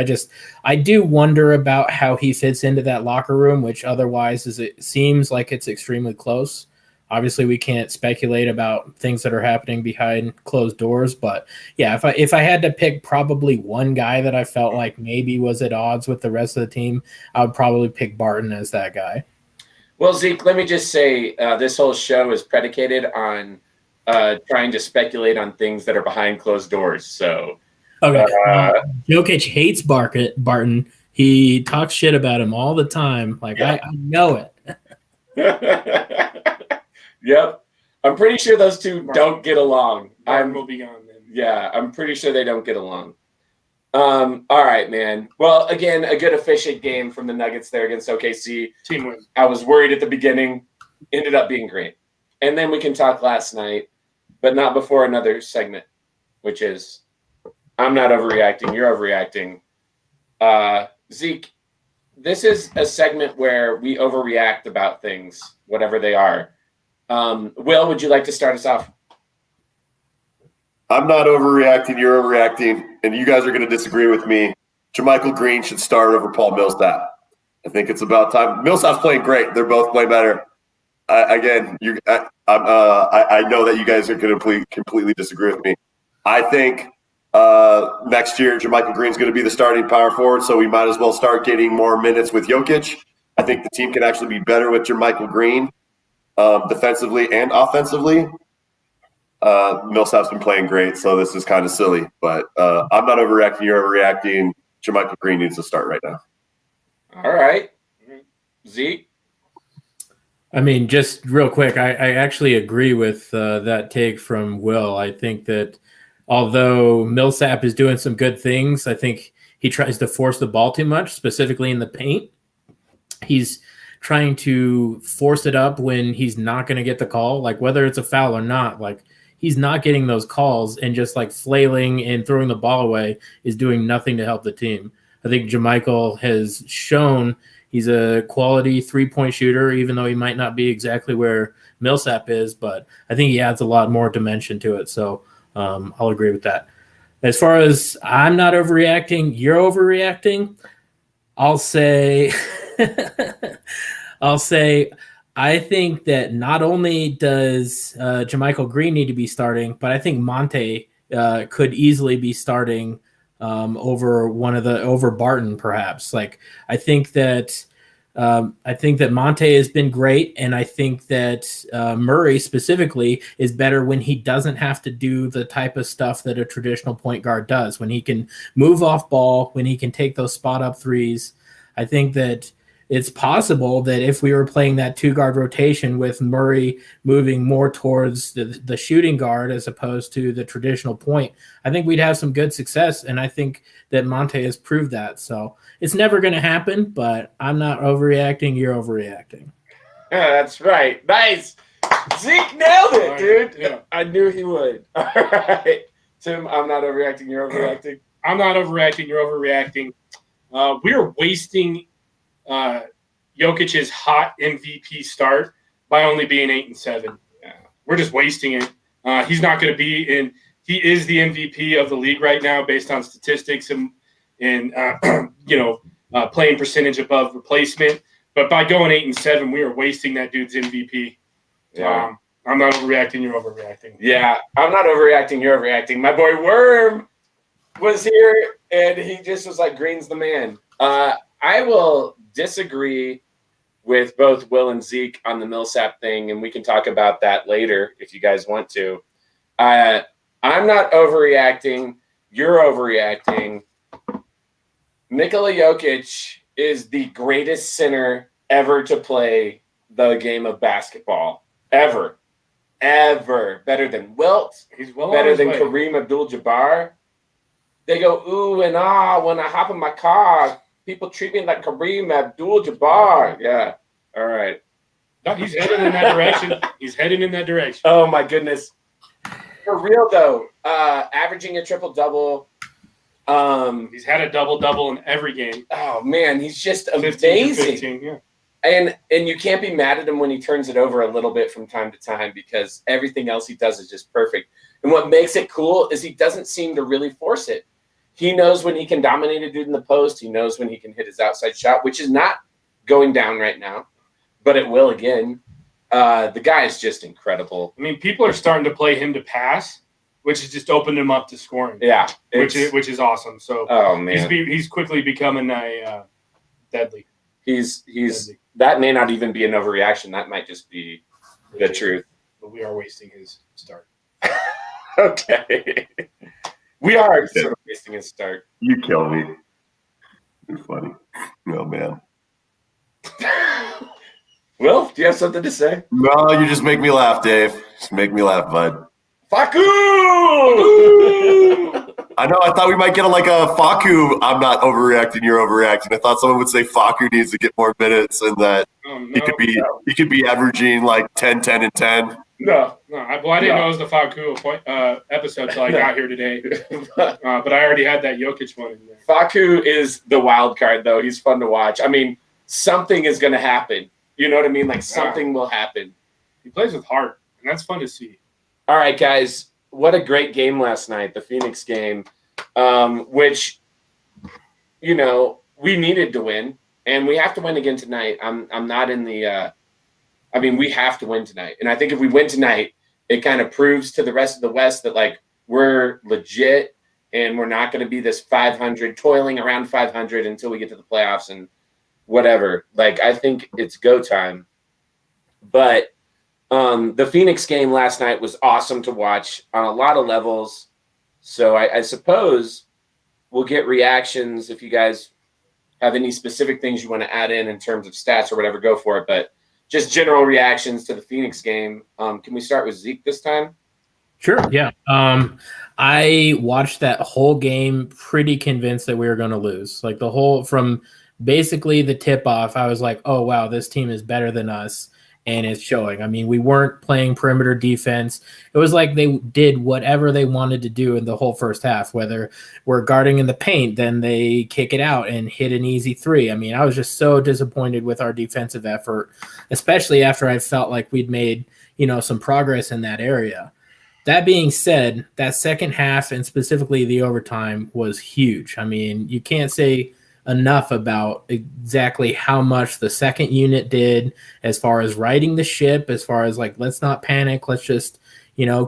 I do wonder about how he fits into that locker room, which otherwise it seems like it's extremely close. Obviously, we can't speculate about things that are happening behind closed doors, but yeah, if I had to pick probably one guy that I felt like maybe was at odds with the rest of the team, I would probably pick Barton as that guy. Well, Zeke, let me just say this whole show is predicated on trying to speculate on things that are behind closed doors. So, okay, Jokic hates Barton. He talks shit about him all the time. Like, yeah. I know it. Yep. I'm pretty sure those two don't get along. Barton will be gone then. Yeah, I'm pretty sure they don't get along. All right, man. Well, again, a good efficient game from the Nuggets there against OKC. Team win. I was worried at the beginning. Ended up being great. And then we can talk last night, but not before another segment, which is I'm not overreacting. You're overreacting. Zeke, this is a segment where we overreact about things, whatever they are. Will, would you like to start us off? I'm not overreacting. You're overreacting, and you guys are going to disagree with me. JaMychal Green should start over Paul Millsap. I think it's about time. Millsap's playing great. They're both playing better. I know that you guys are going to completely disagree with me. I think next year JaMychal Green's going to be the starting power forward, so we might as well start getting more minutes with Jokic. I think the team can actually be better with JaMychal Green. Defensively and offensively, Millsap's been playing great, so this is kind of silly. But I'm not overreacting. You're overreacting. JaMychal Green needs to start right now. All right. Zeke? I mean, just real quick, I actually agree with that take from Will. I think that although Millsap is doing some good things, I think he tries to force the ball too much, specifically in the paint. He's trying to force it up when he's not going to get the call, like whether it's a foul or not, like he's not getting those calls, and just like flailing and throwing the ball away is doing nothing to help the team. I think JaMychal has shown he's a quality 3-point shooter, even though he might not be exactly where Millsap is, but I think he adds a lot more dimension to it. So I'll agree with that. As far as I'm not overreacting, you're overreacting. I'll say I think that not only does JaMychal Green need to be starting, but I think Monte could easily be starting over Barton, perhaps. Like, I think that I think that Monte has been great, and I think that Murray specifically is better when he doesn't have to do the type of stuff that a traditional point guard does, when he can move off ball, when he can take those spot up threes. I think that it's possible that if we were playing that two-guard rotation with Murray moving more towards the shooting guard as opposed to the traditional point, I think we'd have some good success, and I think that Monte has proved that. So it's never going to happen, but I'm not overreacting. You're overreacting. Yeah, that's right. Nice. Zeke nailed it, dude. Yeah. I knew he would. All right. Tim, I'm not overreacting. You're overreacting. I'm not overreacting. You're overreacting. We are wasting Jokic's hot MVP start by only being 8-7. Yeah. We're just wasting it. He's not going to be in. He is the MVP of the league right now based on statistics and playing percentage above replacement. But by going 8-7, we are wasting that dude's MVP. Yeah. I'm not overreacting. You're overreacting. Yeah, I'm not overreacting. You're overreacting. My boy Worm was here, and he just was like, Green's the man. I will disagree with both Will and Zeke on the Millsap thing, and we can talk about that later if you guys want to. I'm not overreacting. You're overreacting. Nikola Jokic is the greatest center ever to play the game of basketball. Ever. Better than Wilt. He's well better on his than way. Kareem Abdul-Jabbar. They go, ooh and ah, when I hop in my car, people treat me like Kareem Abdul-Jabbar. Yeah. All right. No, he's heading in that direction. He's heading in that direction. Oh, my goodness. For real, though, averaging a triple-double. He's had a double-double in every game. Oh, man, he's just 15 to amazing. 15, yeah. And you can't be mad at him when he turns it over a little bit from time to time because everything else he does is just perfect. And what makes it cool is he doesn't seem to really force it. He knows when he can dominate a dude in the post. He knows when he can hit his outside shot, which is not going down right now, but it will again. The guy is just incredible. I mean, people are starting to play him to pass, which has just opened him up to scoring. Yeah. Which is awesome. So oh, man. he's quickly becoming a deadly. He's Deadly. That may not even be an overreaction. That might just be the truth. But we are wasting his start. Okay. We are sort of wasting his start. You kill me. You're funny. Oh, man. Will, do you have something to say? No, you just make me laugh, Dave. Just make me laugh, bud. Facu! I know. I thought we might get a Facu. I'm not overreacting. You're overreacting. I thought someone would say Facu needs to get more minutes and that he could be averaging like 10, 10, and 10. No. I didn't know it was the Facu episode until I got here today. But I already had that Jokic one in there. Facu is the wild card, though. He's fun to watch. I mean, something is going to happen. You know what I mean? Like something will happen. He plays with heart, and that's fun to see. All right, guys. What a great game last night, the Phoenix game, which, we needed to win, and we have to win again tonight. I'm not in the we have to win tonight. And I think if we win tonight, it kind of proves to the rest of the West that, like, we're legit and we're not going to be this 500, toiling around 500 until we get to the playoffs and whatever. Like, I think it's go time. But the Phoenix game last night was awesome to watch on a lot of levels. So I suppose we'll get reactions. If you guys have any specific things you want to add in terms of stats or whatever, go for it. But just general reactions to the Phoenix game. Can we start with Zeke this time? Sure. Yeah. I watched that whole game pretty convinced that we were going to lose. Like from basically the tip off, I was like, oh, wow, this team is better than us. And it's showing. I mean, we weren't playing perimeter defense. It was like they did whatever they wanted to do in the whole first half, whether we're guarding in the paint, then they kick it out and hit an easy three. I mean, I was just so disappointed with our defensive effort, especially after I felt like we'd made, some progress in that area. That being said, that second half and specifically the overtime was huge. I mean, you can't say enough about exactly how much the second unit did as far as righting the ship, as far as like, let's not panic. Let's just,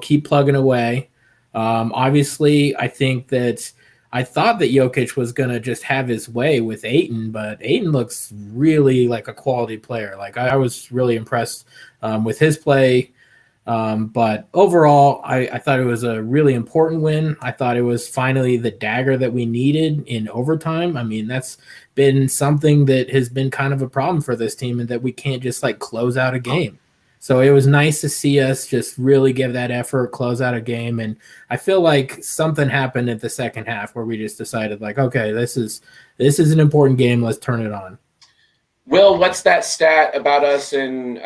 keep plugging away. Obviously, I think that I thought that Jokic was going to just have his way with Ayton, but Ayton looks really like a quality player. Like I was really impressed with his play. But overall, I thought it was a really important win. I thought it was finally the dagger that we needed in overtime. I mean, that's been something that has been kind of a problem for this team, and that we can't just like close out a game. So it was nice to see us just really give that effort, close out a game. And I feel like something happened at the second half where we just decided like, okay, this is an important game. Let's turn it on. Will, what's that stat about us in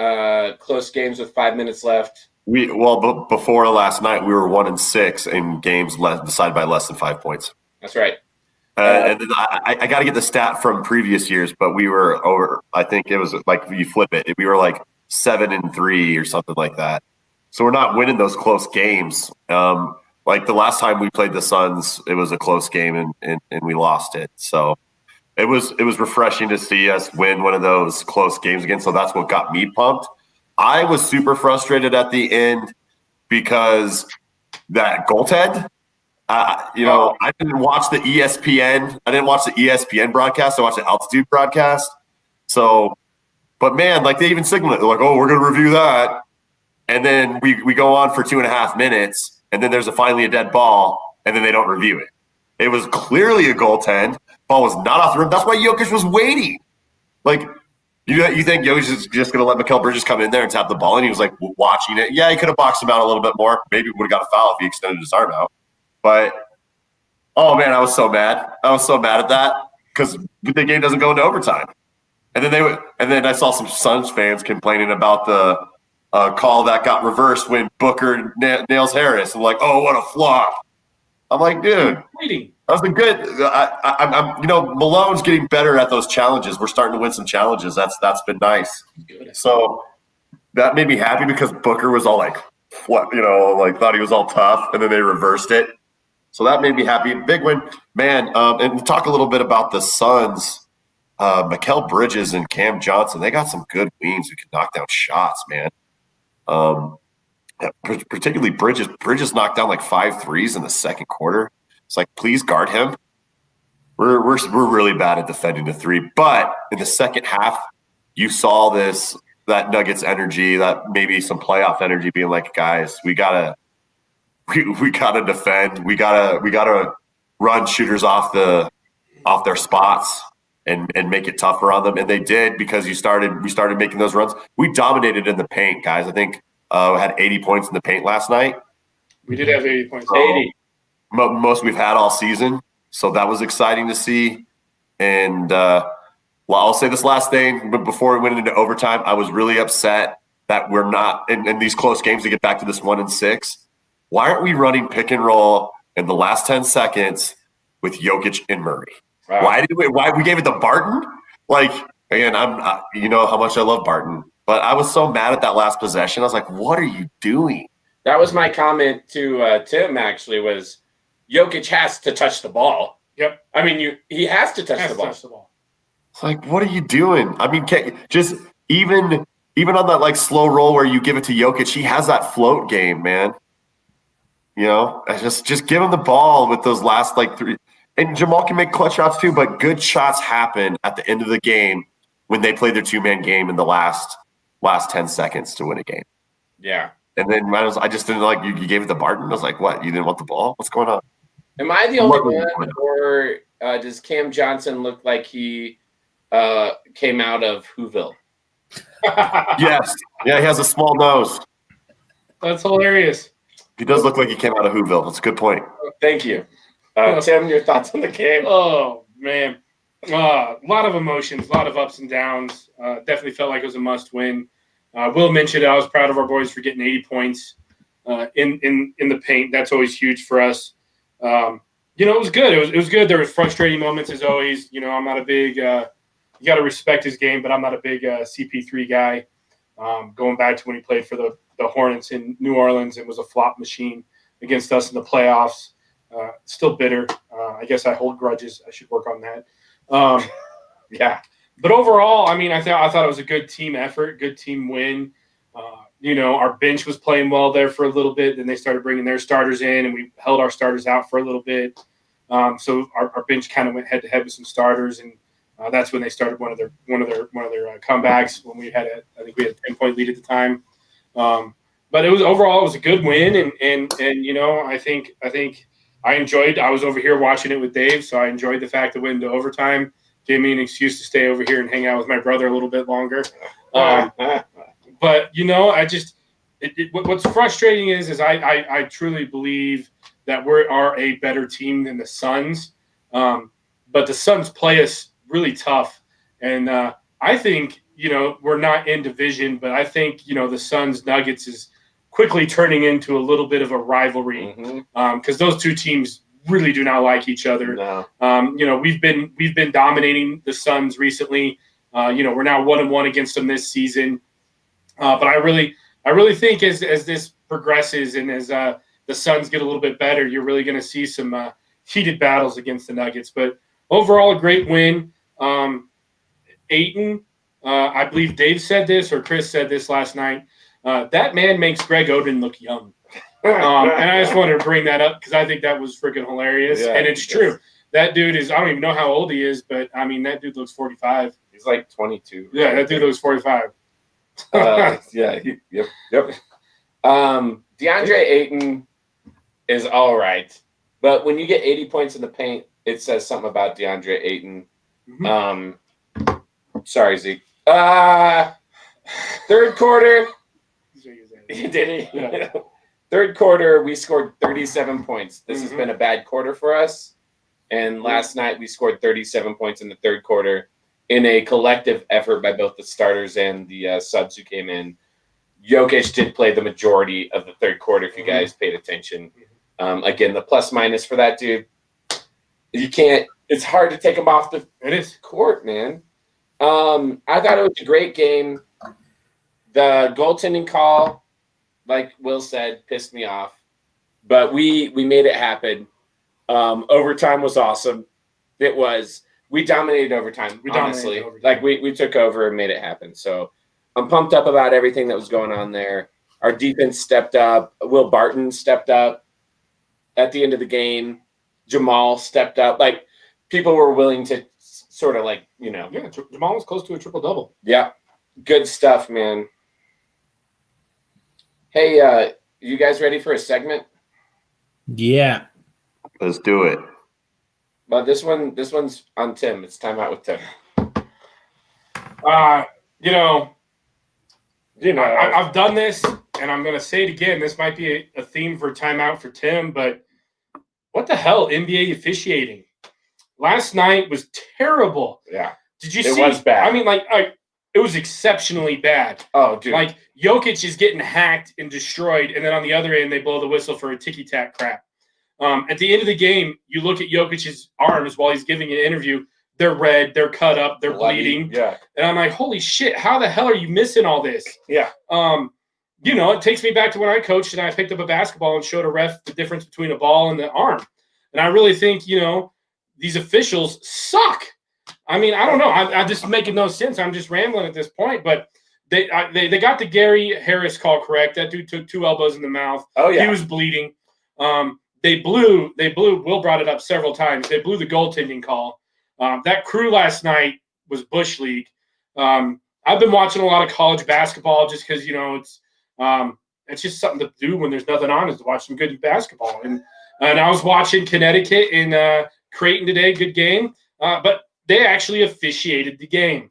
close games with 5 minutes left? Before last night, we were 1-6 in games decided by less than 5 points. That's right. And then I got to get the stat from previous years, but we were over. I think it was like you flip it, we were like 7-3 or something like that. So we're not winning those close games. Like the last time we played the Suns, it was a close game and we lost it. So it was refreshing to see us win one of those close games again. So that's what got me pumped. I was super frustrated at the end because that goaltend. I didn't watch the ESPN. I didn't watch the ESPN broadcast. I watched the altitude broadcast. So, but man, like they even signaled it. They're like, "Oh, we're going to review that," and then we go on for 2.5 minutes, and then there's finally a dead ball, and then they don't review it. It was clearly a goaltend. Ball was not off the rim. That's why Jokic was waiting. Like, you think Jokic is just going to let Mikal Bridges come in there and tap the ball, and he was like watching it. Yeah, he could have boxed him out a little bit more. Maybe would have got a foul if he extended his arm out. But, oh, man, I was so mad. I was so mad at that because the game doesn't go into overtime. And then I saw some Suns fans complaining about the call that got reversed when Booker nails Harris. I'm like, oh, what a flop. I'm like, dude, that was a good. I'm Malone's getting better at those challenges. We're starting to win some challenges. That's been nice. So that made me happy because Booker was all like, what, like thought he was all tough, and then they reversed it. So that made me happy. Big win, man. And talk a little bit about the Suns. Mikal Bridges and Cam Johnson, they got some good wings who can knock down shots, man. Particularly Bridges. Bridges knocked down like 5 threes in the second quarter. It's like, please guard him. We're really bad at defending the three. But in the second half, you saw that Nuggets energy, that maybe some playoff energy, being like, guys, we gotta defend. We gotta run shooters off their spots and make it tougher on them. And they did, because we started making those runs. We dominated in the paint, guys. I think we had 80 points in the paint last night. We did have 80 points. 80. Most we've had all season. So that was exciting to see. And I'll say this last thing, but before we went into overtime, I was really upset that we're not in these close games to get back to this 1-6. Why aren't we running pick and roll in the last 10 seconds with Jokic and Murray? Wow. Why we gave it to Barton? Like, again, you know how much I love Barton, but I was so mad at that last possession. I was like, what are you doing? That was my comment to Tim, actually, was Jokic has to touch the ball. Yep. I mean, he has to touch the ball. It's like, what are you doing? I mean, just even on that like slow roll where you give it to Jokic, he has that float game, man. Just give him the ball with those last like 3. And Jamal can make clutch shots too, but good shots happen at the end of the game when they play their 2-man game in the last 10 seconds to win a game. Yeah. And then I just didn't like you gave it to Barton. I was like, what? You didn't want the ball? What's going on? Am I the only one, or does Cam Johnson look like he came out of Whoville? Yes. Yeah, he has a small nose. That's hilarious. He does look like he came out of Whoville. That's a good point. Thank you. Tim, your thoughts on the game? Oh, man. A lot of emotions, a lot of ups and downs. Definitely felt like it was a must-win. Will mentioned I was proud of our boys for getting 80 points in the paint. That's always huge for us. It was good. It was good. There was frustrating moments as always. I'm not a big you got to respect his game, but I'm not a big CP3 guy. Going back to when he played for the Hornets in New Orleans, it was a flop machine against us in the playoffs. Still bitter. I guess I hold grudges. I should work on that. Yeah. But overall, I mean, I thought it was a good team effort, good team win. Our bench was playing well there for a little bit. Then they started bringing their starters in, and we held our starters out for a little bit. So our bench kind of went head to head with some starters, and that's when they started one of their comebacks when I think we had a 10-point lead at the time. But it was a good win, and I think I enjoyed. I was over here watching it with Dave, so I enjoyed the fact that went into overtime. Gave me an excuse to stay over here and hang out with my brother a little bit longer. But I just what's frustrating is I truly believe that we are a better team than the Suns. But the Suns play us really tough, and I think we're not in division, but I think the Suns Nuggets is quickly turning into a little bit of a rivalry because those two teams really do not like each other. No. We've been dominating the Suns recently. We're now 1-1 against them this season. But I really think as this progresses and as the Suns get a little bit better, you're really going to see some heated battles against the Nuggets. But overall, a great win. Ayton, I believe Dave said this or Chris said this last night. That man makes Greg Oden look young. And I just wanted to bring that up because I think that was freaking hilarious. Yeah, and it's true. That dude I don't even know how old he is, but I mean, that dude looks 45. He's like 22. Yeah, that dude looks 45. Yep. DeAndre Ayton is all right. But when you get 80 points in the paint, it says something about DeAndre Ayton. Sorry, Zeke. Third quarter. Did he? Yeah. Third quarter, we scored 37 points. This has been a bad quarter for us. And last night, we scored 37 points in the third quarter in a collective effort by both the starters and the subs who came in. Jokic did play the majority of the third quarter, if you guys paid attention. Again, the plus-minus for that dude, you can't – it's hard to take him off the court, man. I thought it was a great game. The goaltending call – like Will said, pissed me off. But we made it happen. Overtime was awesome. It was. We dominated overtime, honestly. Like, we took over and made it happen. So I'm pumped up about everything that was going on there. Our defense stepped up. Will Barton stepped up at the end of the game. Jamal stepped up. Like, people were willing to sort of like, Yeah, Jamal was close to a triple-double. Yeah. Good stuff, man. Hey, you guys ready for a segment? Yeah. Let's do it. But this one's on Tim. It's time out with Tim. I've done this, and I'm going to say it again. This might be a theme for timeout for Tim, but what the hell, NBA officiating? Last night was terrible. Yeah. Did you see? It was bad. I mean, it was exceptionally bad. Oh, dude. Like, Jokic is getting hacked and destroyed, and then on the other end, they blow the whistle for a ticky-tack crap. At the end of the game, you look at Jokic's arms while he's giving an interview. They're red, they're cut up, they're bleeding. Yeah. And I'm like, holy shit, how the hell are you missing all this? Yeah. It takes me back to when I coached and I picked up a basketball and showed a ref the difference between a ball and the arm. And I really think, these officials suck. I mean, I don't know. I just making no sense. I'm just rambling at this point, but they got the Gary Harris call correct. That dude took 2 elbows in the mouth. Oh, yeah. He was bleeding. They blew. Will brought it up several times. They blew the goaltending call. That crew last night was Bush League. I've been watching a lot of college basketball just because, it's just something to do when there's nothing on is to watch some good basketball. And I was watching Connecticut and Creighton today, good game. But they actually officiated the game.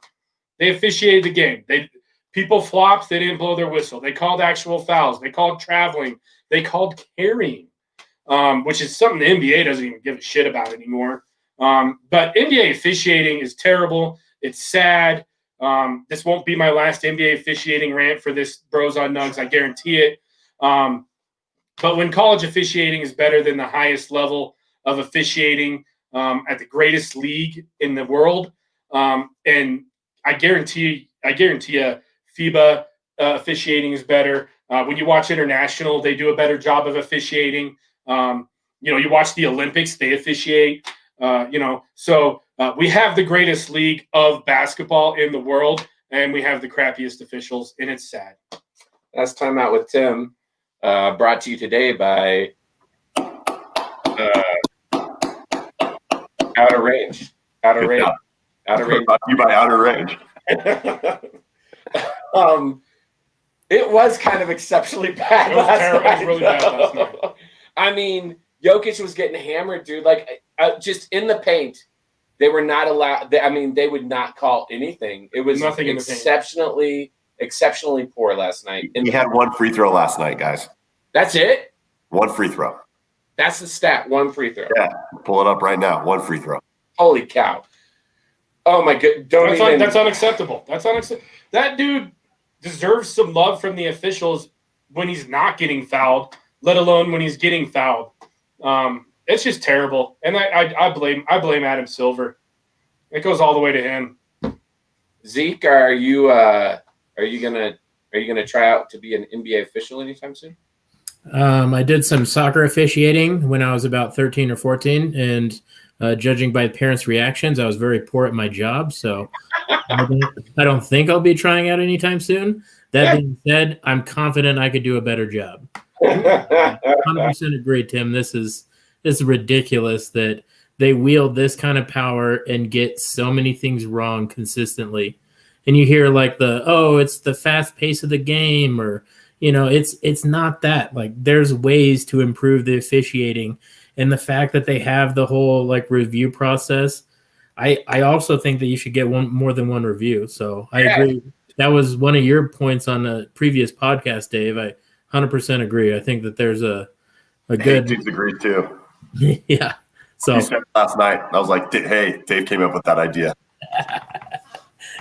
People flopped. They didn't blow their whistle. They called actual fouls. They called traveling. They called carrying, which is something the NBA doesn't even give a shit about anymore. But NBA officiating is terrible. It's sad. This won't be my last NBA officiating rant for this Bros on Nuggs. I guarantee it. But when college officiating is better than the highest level of officiating at the greatest league in the world, and I guarantee you, FIBA officiating is better. When you watch international, they do a better job of officiating. You watch the Olympics, they officiate. So we have the greatest league of basketball in the world, and we have the crappiest officials, and it's sad. That's Time Out with Tim, brought to you today by Out of range. Out of range. Out of range. Brought to you by Outer Range. It was kind of exceptionally bad. It was terrible. It was really bad last night. I mean, Jokic was getting hammered, dude. Like, just in the paint, they were not allowed. They would not call anything. It was Nothing in the paint. exceptionally poor last night. He had one free throw last night, guys. That's it? One free throw. That's the stat. One free throw. Yeah, pull it up right now. One free throw. Holy cow. Oh, my God. That's unacceptable. That's unacceptable. That dude deserves some love from the officials when he's not getting fouled, let alone when he's getting fouled. It's just terrible. And I blame Adam Silver. It goes all the way to him. Zeke, are you gonna try out to be an NBA official anytime soon? I did some soccer officiating when I was about 13 or 14, and judging by parents' reactions, I was very poor at my job. So I don't think I'll be trying out anytime soon. That being said, I'm confident I could do a better job. 100% agree, Tim. This is ridiculous that they wield this kind of power and get so many things wrong consistently. And you hear like it's the fast pace of the game, or it's not that. Like, there's ways to improve the officiating, and the fact that they have the whole like review process. I also think that you should get more than one review. So I agree. That was one of your points on the previous podcast, Dave. I 100% agree. I think that there's a good. Dudes agree too. Yeah. So You said last night, I was like, "Hey, Dave came up with that idea."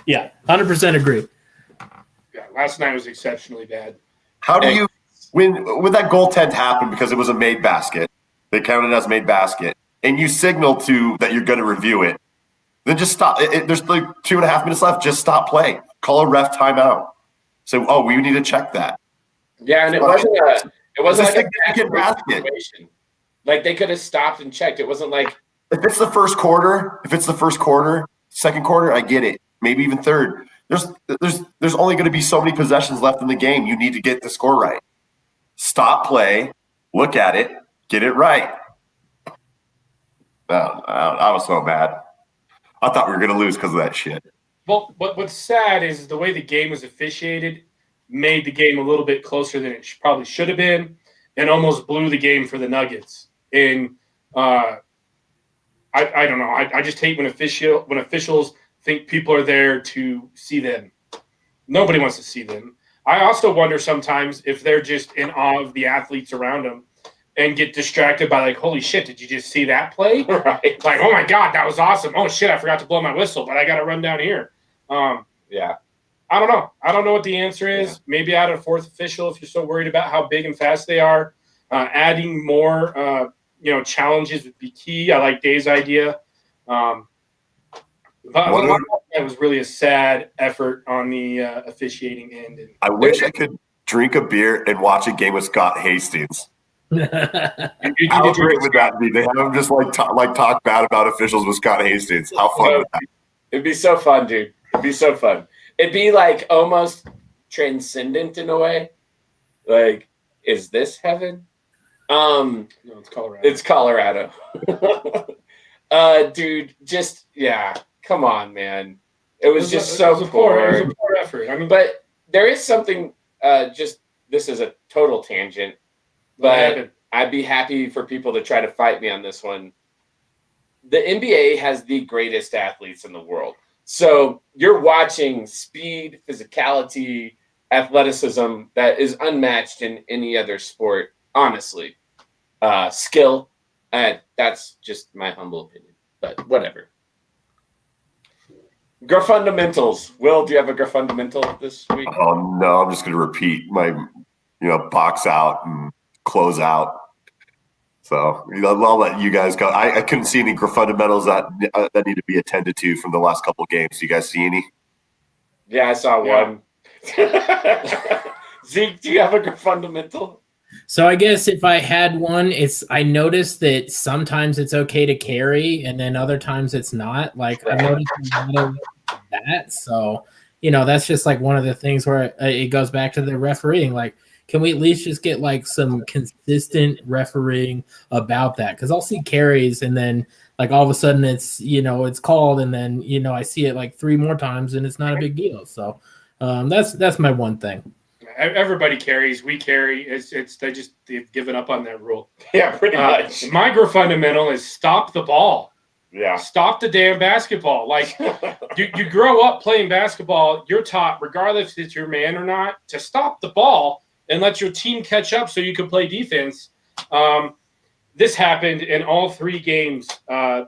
Yeah, 100% agree. Yeah, last night was exceptionally bad. How do you when that goaltend happened because it was a made basket? They counted as made basket, and you signal to that you're going to review it. Then just stop. There's like 2.5 minutes left. Just stop play. Call a ref timeout. Say, we need to check that. Yeah, and it wasn't like a significant basket. Situation. Like, they could have stopped and checked. It wasn't like if it's the first quarter, second quarter, I get it. Maybe even third. There's only going to be so many possessions left in the game. You need to get the score right. Stop play, look at it, get it right. I was so mad. I thought we were going to lose because of that shit. Well, what's sad is the way the game was officiated made the game a little bit closer than it probably should have been, and almost blew the game for the Nuggets. And I don't know. I just hate when officials think people are there to see them. Nobody wants to see them. I also wonder sometimes if they're just in awe of the athletes around them and get distracted by like, holy shit, did you just see that play? right. Like, oh my God, that was awesome. Oh shit, I forgot to blow my whistle, but I got to run down here. Yeah. I don't know. I don't know what the answer is. Yeah. Maybe add a fourth official if you're so worried about how big and fast they are. Adding more, challenges would be key. I like Dave's idea. But that was really a sad effort on the officiating end. I wish I could drink a beer and watch a game with Scott Hastings. How great would that be? They have him just talk bad about officials with Scott Hastings. How fun would that be? It'd be so fun, dude. It'd be so fun. It'd be like almost transcendent in a way. Like, is this heaven? No, it's Colorado. It's Colorado. Dude, just come on, man. It was so poor. It was a poor effort. I mean, but there is something. This is a total tangent, but I'd be happy for people to try to fight me on this one. The NBA has the greatest athletes in the world. So you're watching speed, physicality, athleticism that is unmatched in any other sport, honestly. Skill, that's just my humble opinion, but whatever. Fundamentals. Will, do you have a fundamental this week? Oh, no, I'm just going to repeat my, box out and close out. So I'll let you guys go. I couldn't see any fundamentals that need to be attended to from the last couple of games. You guys see any? Yeah, I saw one. Zeke, do you have a fundamental? So I guess if I had one, I noticed that sometimes it's okay to carry and then other times it's not. Like, I noticed a lot of that. So, that's just like one of the things where it goes back to the refereeing. Like, can we at least just get like some consistent refereeing about that? Because I'll see carries and then like all of a sudden it's it's called and then I see it like 3 more times and it's not a big deal. So that's my one thing. Everybody carries. We carry. They've given up on that rule. Yeah, pretty much. My fundamental is stop the ball. Yeah. Stop the damn basketball. Like you grow up playing basketball, you're taught, regardless if it's your man or not, to stop the ball and let your team catch up so you can play defense. This happened in all 3 games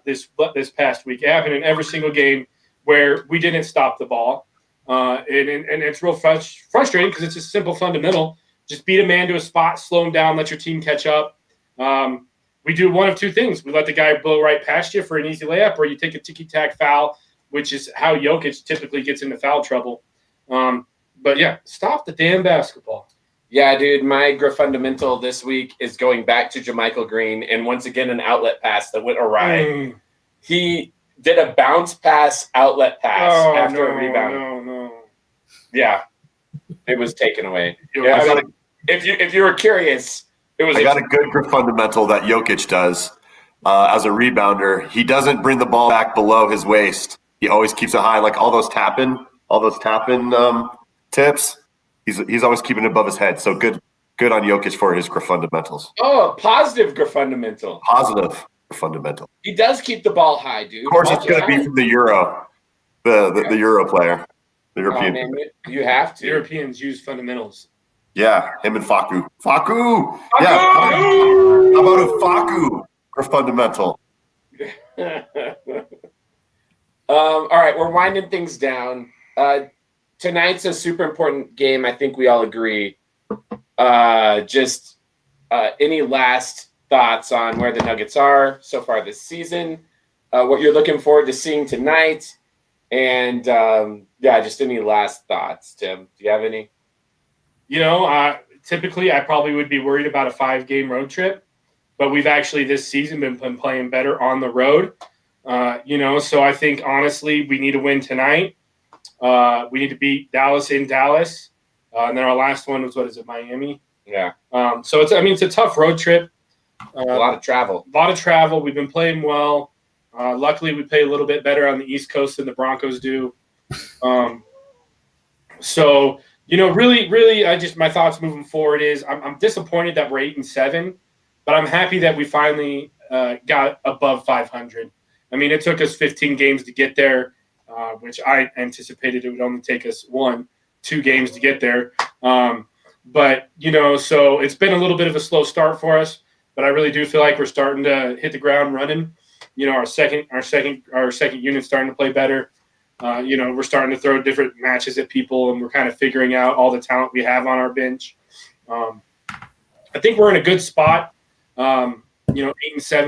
this past week. It happened in every single game where we didn't stop the ball. And it's real frustrating because it's a simple fundamental. Just beat a man to a spot, slow him down, let your team catch up. We do one of 2 things. We let the guy blow right past you for an easy layup, or you take a ticky-tack foul, which is how Jokic typically gets into foul trouble. But, yeah, stop the damn basketball. Yeah, dude, my fundamental this week is going back to JaMychal Green, and once again an outlet pass that went awry. He did a bounce pass, outlet pass after a rebound. No. Yeah, it was taken away. Yeah, if you were curious, it was. I got a good fundamental that Jokic does as a rebounder. He doesn't bring the ball back below his waist. He always keeps it high, like all those tap-in tips. He's always keeping it above his head. So good on Jokic for his fundamentals. Oh, positive fundamental. Positive fundamental. He does keep the ball high, dude. Of course, it's going to be from the Euro, the Euro player, the European. Man, you have to. Europeans use fundamentals. Yeah, him and Facu. Facu! Yeah, how about a Facu for fundamental? All right, we're winding things down. Tonight's a super important game. I think we all agree. Any last thoughts on where the Nuggets are so far this season, what you're looking forward to seeing tonight, and just any last thoughts, Tim? Do you have any? Typically I probably would be worried about a 5-game road trip, but we've actually this season been playing better on the road. So I think honestly we need to win tonight. We need to beat Dallas in Dallas. And then our last one was, Miami? Yeah. So it's a tough road trip. A lot of travel. We've been playing well. Luckily, we play a little bit better on the East Coast than the Broncos do. Really, my thoughts moving forward is I'm disappointed that we're 8-7, but I'm happy that we finally got above 500. I mean, it took us 15 games to get there, which I anticipated it would only take us 1-2 games to get there. So it's been a little bit of a slow start for us. But I really do feel like we're starting to hit the ground running. Our second unit's starting to play better. We're starting to throw different matches at people, and we're kind of figuring out all the talent we have on our bench. I think we're in a good spot. 8-7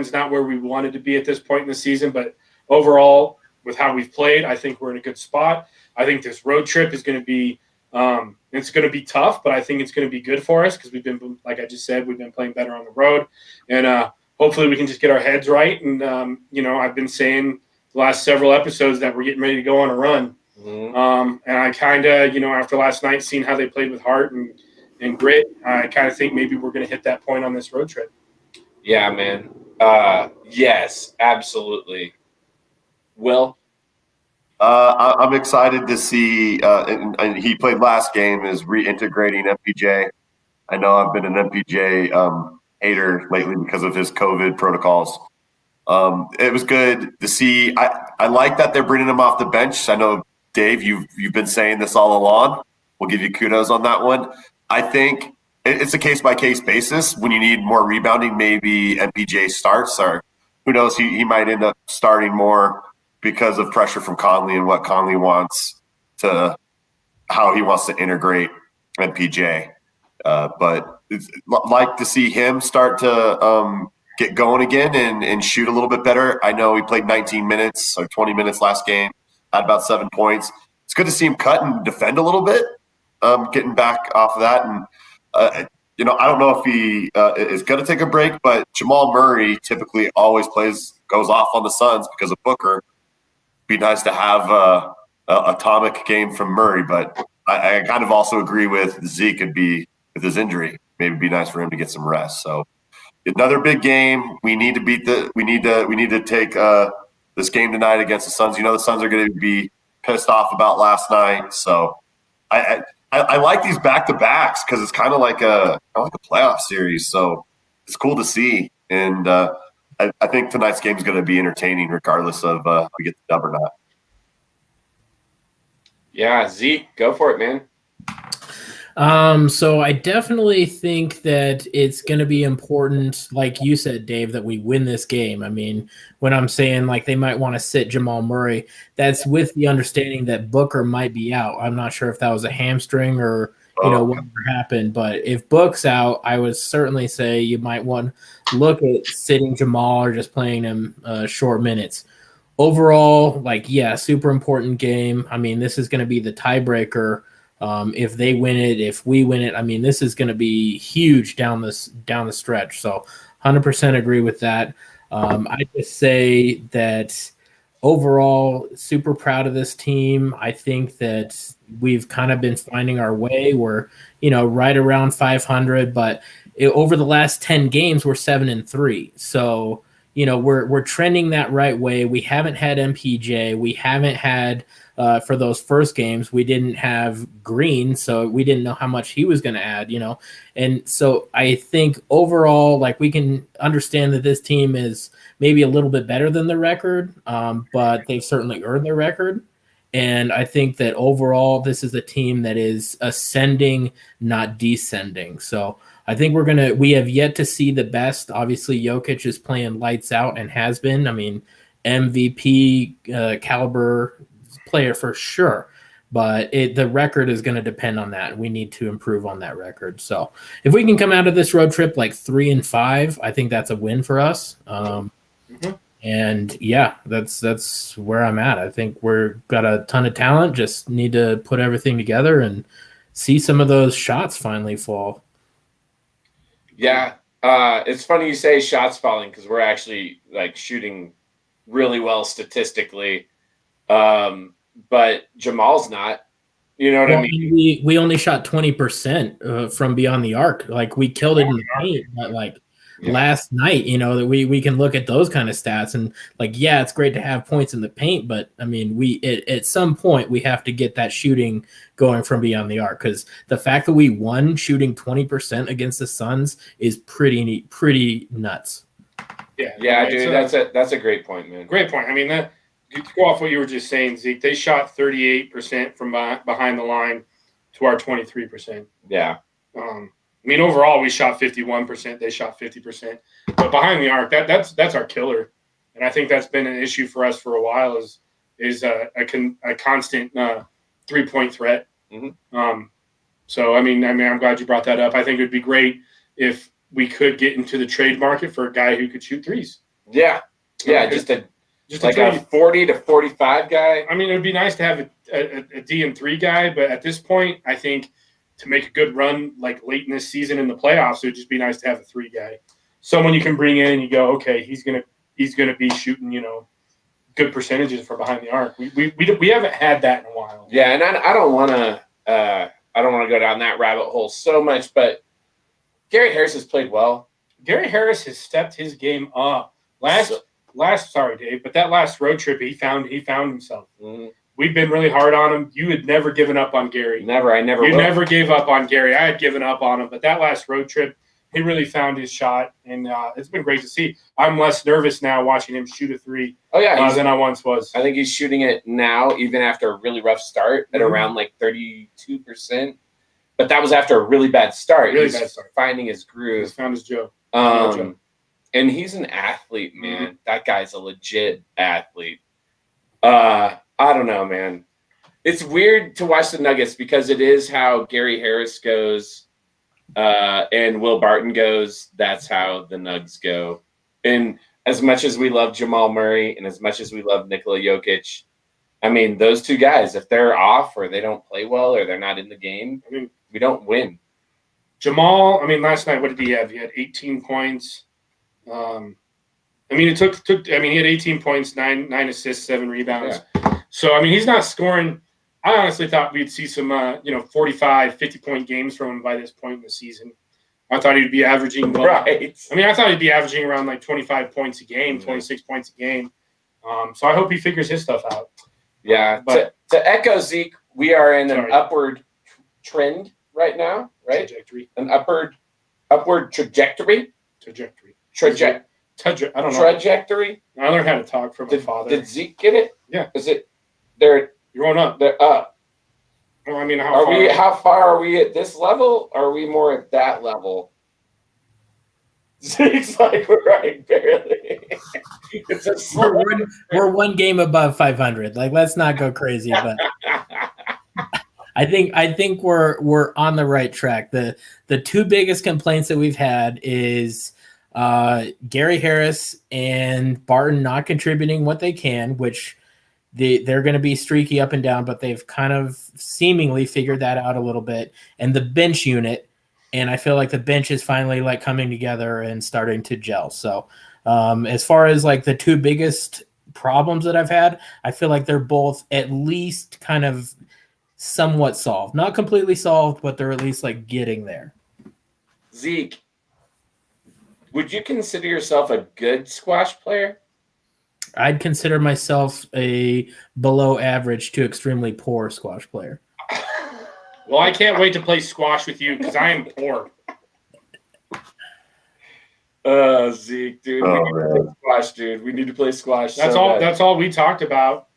is not where we wanted to be at this point in the season, but overall, with how we've played, I think we're in a good spot. I think this road trip is going to be it's going to be tough, but I think it's going to be good for us because we've been, like I just said, we've been playing better on the road, and hopefully we can just get our heads right. And I've been saying the last several episodes that we're getting ready to go on a run. Mm-hmm. And I kind of, after last night, seeing how they played with heart and grit, I kind of think maybe we're going to hit that point on this road trip. Yeah, man. Yes, absolutely. Will? I'm excited to see, and he played last game, is reintegrating MPJ. I know I've been an MPJ hater lately because of his COVID protocols. It was good to see. I like that they're bringing him off the bench. I know, Dave, you've been saying this all along. We'll give you kudos on that one. I think it's a case-by-case basis. When you need more rebounding, maybe MPJ starts, or who knows, he might end up starting more because of pressure from Conley and what Conley wants to how he wants to integrate MPJ. But it's like to see him start to get going again and shoot a little bit better. I know he played 19 minutes or 20 minutes last game, had about 7 points. It's good to see him cut and defend a little bit, getting back off of that. And, I don't know if he is going to take a break, but Jamal Murray typically always goes off on the Suns because of Booker. Be nice to have a atomic game from Murray, but I kind of also agree with Zeke. It'd be with his injury. Maybe it'd be nice for him to get some rest. So another big game. We need to we need to take this game tonight against the Suns. The Suns are going to be pissed off about last night. So I like these back-to-backs because it's kind of like a playoff series. So it's cool to see. And I think tonight's game is going to be entertaining regardless of if we get the dub or not. Yeah, Zeke, go for it, man. So I definitely think that it's going to be important, like you said, Dave, that we win this game. I mean, when I'm saying like they might want to sit Jamal Murray, that's with the understanding that Booker might be out. I'm not sure if that was a hamstring or whatever happened, but if Book's out, I would certainly say you might want to look at sitting Jamal or just playing him short minutes. Overall, super important game. I mean, this is going to be the tiebreaker. If they win it, if we win it, I mean, this is going to be huge down the stretch. So 100% agree with that. I just say that overall, super proud of this team. I think that we've kind of been finding our way. We're, right around 500, but over the last 10 games, we're 7-3. So, we're trending that right way. We haven't had MPJ. We haven't had for those first games, we didn't have Green, so we didn't know how much he was going to add, And so I think overall, we can understand that this team is maybe a little bit better than the record, but they've certainly earned their record. And I think that overall, this is a team that is ascending, not descending. So I think we have yet to see the best. Obviously, Jokic is playing lights out and has been. I mean, MVP caliber player for sure, but the record is going to depend on that. We need to improve on that record. So if we can come out of this road trip 3-5, I think that's a win for us. And yeah, that's where I'm at. I think we're got a ton of talent, just need to put everything together and see some of those shots finally fall. Yeah, it's funny you say shots falling because we're actually shooting really well statistically. But Jamal's not. You know what I mean? We only shot 20% from beyond the arc. We killed it in the paint, but last night, that we can look at those kind of stats and it's great to have points in the paint, but I mean, at some point we have to get that shooting going from beyond the arc, because the fact that we won shooting 20% against the Suns is pretty nuts. Yeah, dude, that's a great point, man. Great point. I mean, to go off what you were just saying, Zeke, they shot 38% from behind the line to our 23%. Yeah. I mean, overall, we shot 51%. They shot 50%. But behind the arc, that's our killer. And I think that's been an issue for us for a while is a constant three-point threat. Mm-hmm. So, I mean, I'm glad you brought that up. I think it would be great if we could get into the trade market for a guy who could shoot threes. Yeah. Yeah, just a 40 to 45 guy. I mean, it would be nice to have a D&3 guy, but at this point, I think to make a good run late in this season in the playoffs, it would just be nice to have a 3 guy, someone you can bring in and you go, okay, he's gonna be shooting good percentages from behind the arc. We haven't had that in a while. Yeah, and I don't want to go down that rabbit hole so much, but Gary Harris has played well. Gary Harris has stepped his game up. Sorry, Dave, but that last road trip, he found himself. Mm-hmm. We've been really hard on him. You had never given up on Gary. Never. You never gave up on Gary. I had given up on him, but that last road trip, he really found his shot, and it's been great to see. I'm less nervous now watching him shoot a 3 than I once was. I think he's shooting it now, even after a really rough start, at around 32%. But that was after a really bad start. He's finding his groove. He's found his Joe. And he's an athlete, man. Mm-hmm. That guy's a legit athlete. I don't know, man. It's weird to watch the Nuggets because it is how Gary Harris goes and Will Barton goes. That's how the Nuggs go. And as much as we love Jamal Murray and as much as we love Nikola Jokic, I mean, those two guys, if they're off or they don't play well or they're not in the game, I mean, we don't win. Jamal, I mean, last night, what did he have? He had 18 points. I mean, he had 18 points, 9 assists, 7 rebounds. Yeah. So, I mean, he's not scoring. I honestly thought we'd see some, 45, 50-point games from him by this point in the season. I thought he'd be averaging. Right. I thought he'd be averaging around like 25 points a game, 26 points a game. So I hope he figures his stuff out. Yeah. But to echo Zeke, we are in an Sorry. upward trend right now, right? Trajectory. An upward trajectory. I don't know. Trajectory. I learned how to talk from my father. Did Zeke get it? Yeah. Is it? You're going up. They're up. Well, I mean, how How far are we at this level? Are we more at that level? Zeke's like, right, barely. It's a slow. We're one game above 500. Like, let's not go crazy, but I think we're on the right track. The two biggest complaints that we've had is Gary Harris and Barton not contributing what they can, which they're going to be streaky up and down, but they've kind of seemingly figured that out a little bit. And the bench unit, and I feel like the bench is finally like coming together and starting to gel. So as far as like the two biggest problems that I've had, I feel like they're both at least kind of somewhat solved. Not completely solved, but they're at least like getting there. Zeke, would you consider yourself a good squash player? I'd consider myself a below average to extremely poor squash player. Well, I can't wait to play squash with you because I am poor. Zeke, dude. We need to play squash, dude. We need to play squash. That's all. That's all we talked about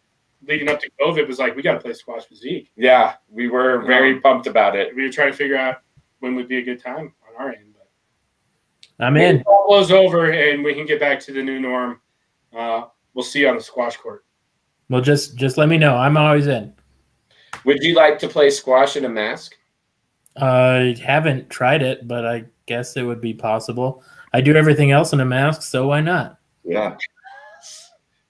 leading up to COVID. Was like, we got to play squash with Zeke. Yeah, we were very pumped about it. We were trying to figure out when would be a good time on our end. But I'm in. When it all blows over and we can get back to the new norm. We'll see you on the squash court. Well, just let me know. I'm always in. Would you like to play squash in a mask? I haven't tried it, but I guess it would be possible. I do everything else in a mask, so why not? Yeah.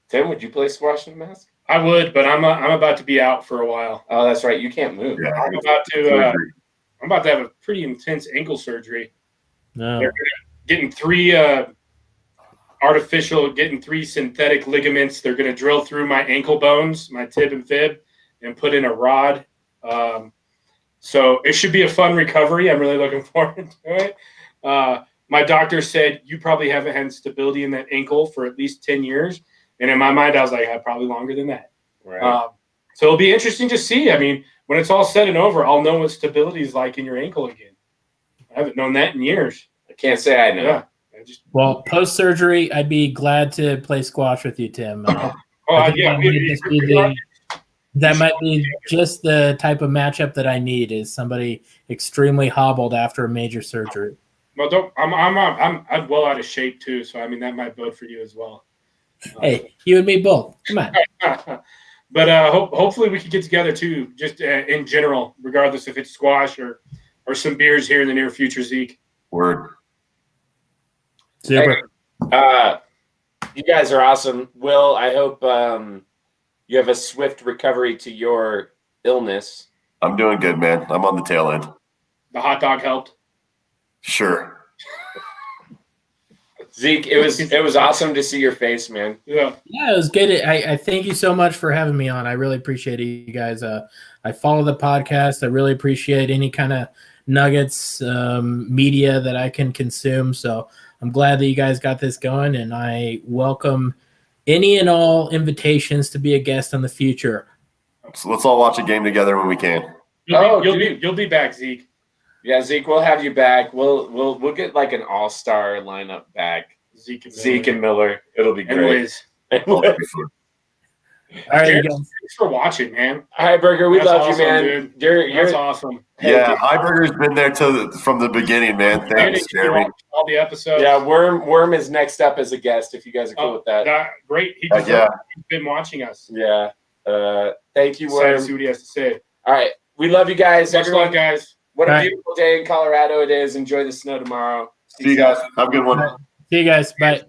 Tim, would you play squash in a mask? I would, but I'm about to be out for a while. Oh, that's right. You can't move. Yeah. I'm about to have a pretty intense ankle surgery. No. They're getting three synthetic ligaments. They're going to drill through my ankle bones, my tib and fib, and put in a rod. So it should be a fun recovery. I'm really looking forward to it. My doctor said you probably haven't had stability in that ankle for at least 10 years. And in my mind, I was like, probably longer than that. Right. So it'll be interesting to see. I mean, when it's all said and over, I'll know what stability is like in your ankle again. I haven't known that in years. I can't say I know. Yeah. Well, post-surgery, I'd be glad to play squash with you, Tim. Yeah. That might be just the type of matchup that I need is somebody extremely hobbled after a major surgery. Well, I'm well out of shape too, so I mean that might bode for you as well. Hey, you and me both. Come on. But hopefully we can get together too, just in general, regardless if it's squash or some beers here in the near future. Zeke. Word. Super. Hey, you guys are awesome. Will, I hope you have a swift recovery to your illness. I'm doing good, man. I'm on the tail end. The hot dog helped. Sure. Zeke, it was awesome to see your face, man. Yeah. Yeah, it was good. I thank you so much for having me on. I really appreciate it, you guys. I follow the podcast. I really appreciate any kind of nuggets media that I can consume. So I'm glad that you guys got this going, and I welcome any and all invitations to be a guest in the future. So let's all watch a game together when we can. You'll be back, Zeke. Yeah, Zeke, we'll have you back. We'll get like an all-star lineup back. Zeke and Miller. It'll be great. And Liz. All right, you Thanks guys. for watching, man. Hi, Burger. We That's love awesome, you, man. dude. You're That's awesome. Yeah, Highburger's been there from the beginning, man. Thanks, Jeremy. All the episodes. Yeah, Worm is next up as a guest if you guys are cool with that. Great. He's been watching us. Yeah. Thank you, Excited Worm. to see what he has to say. All right. We love you guys. Much Everyone, love, guys. what a Bye. beautiful day in Colorado it is. Enjoy the snow tomorrow. See you guys. Have a good one. See you guys. Bye.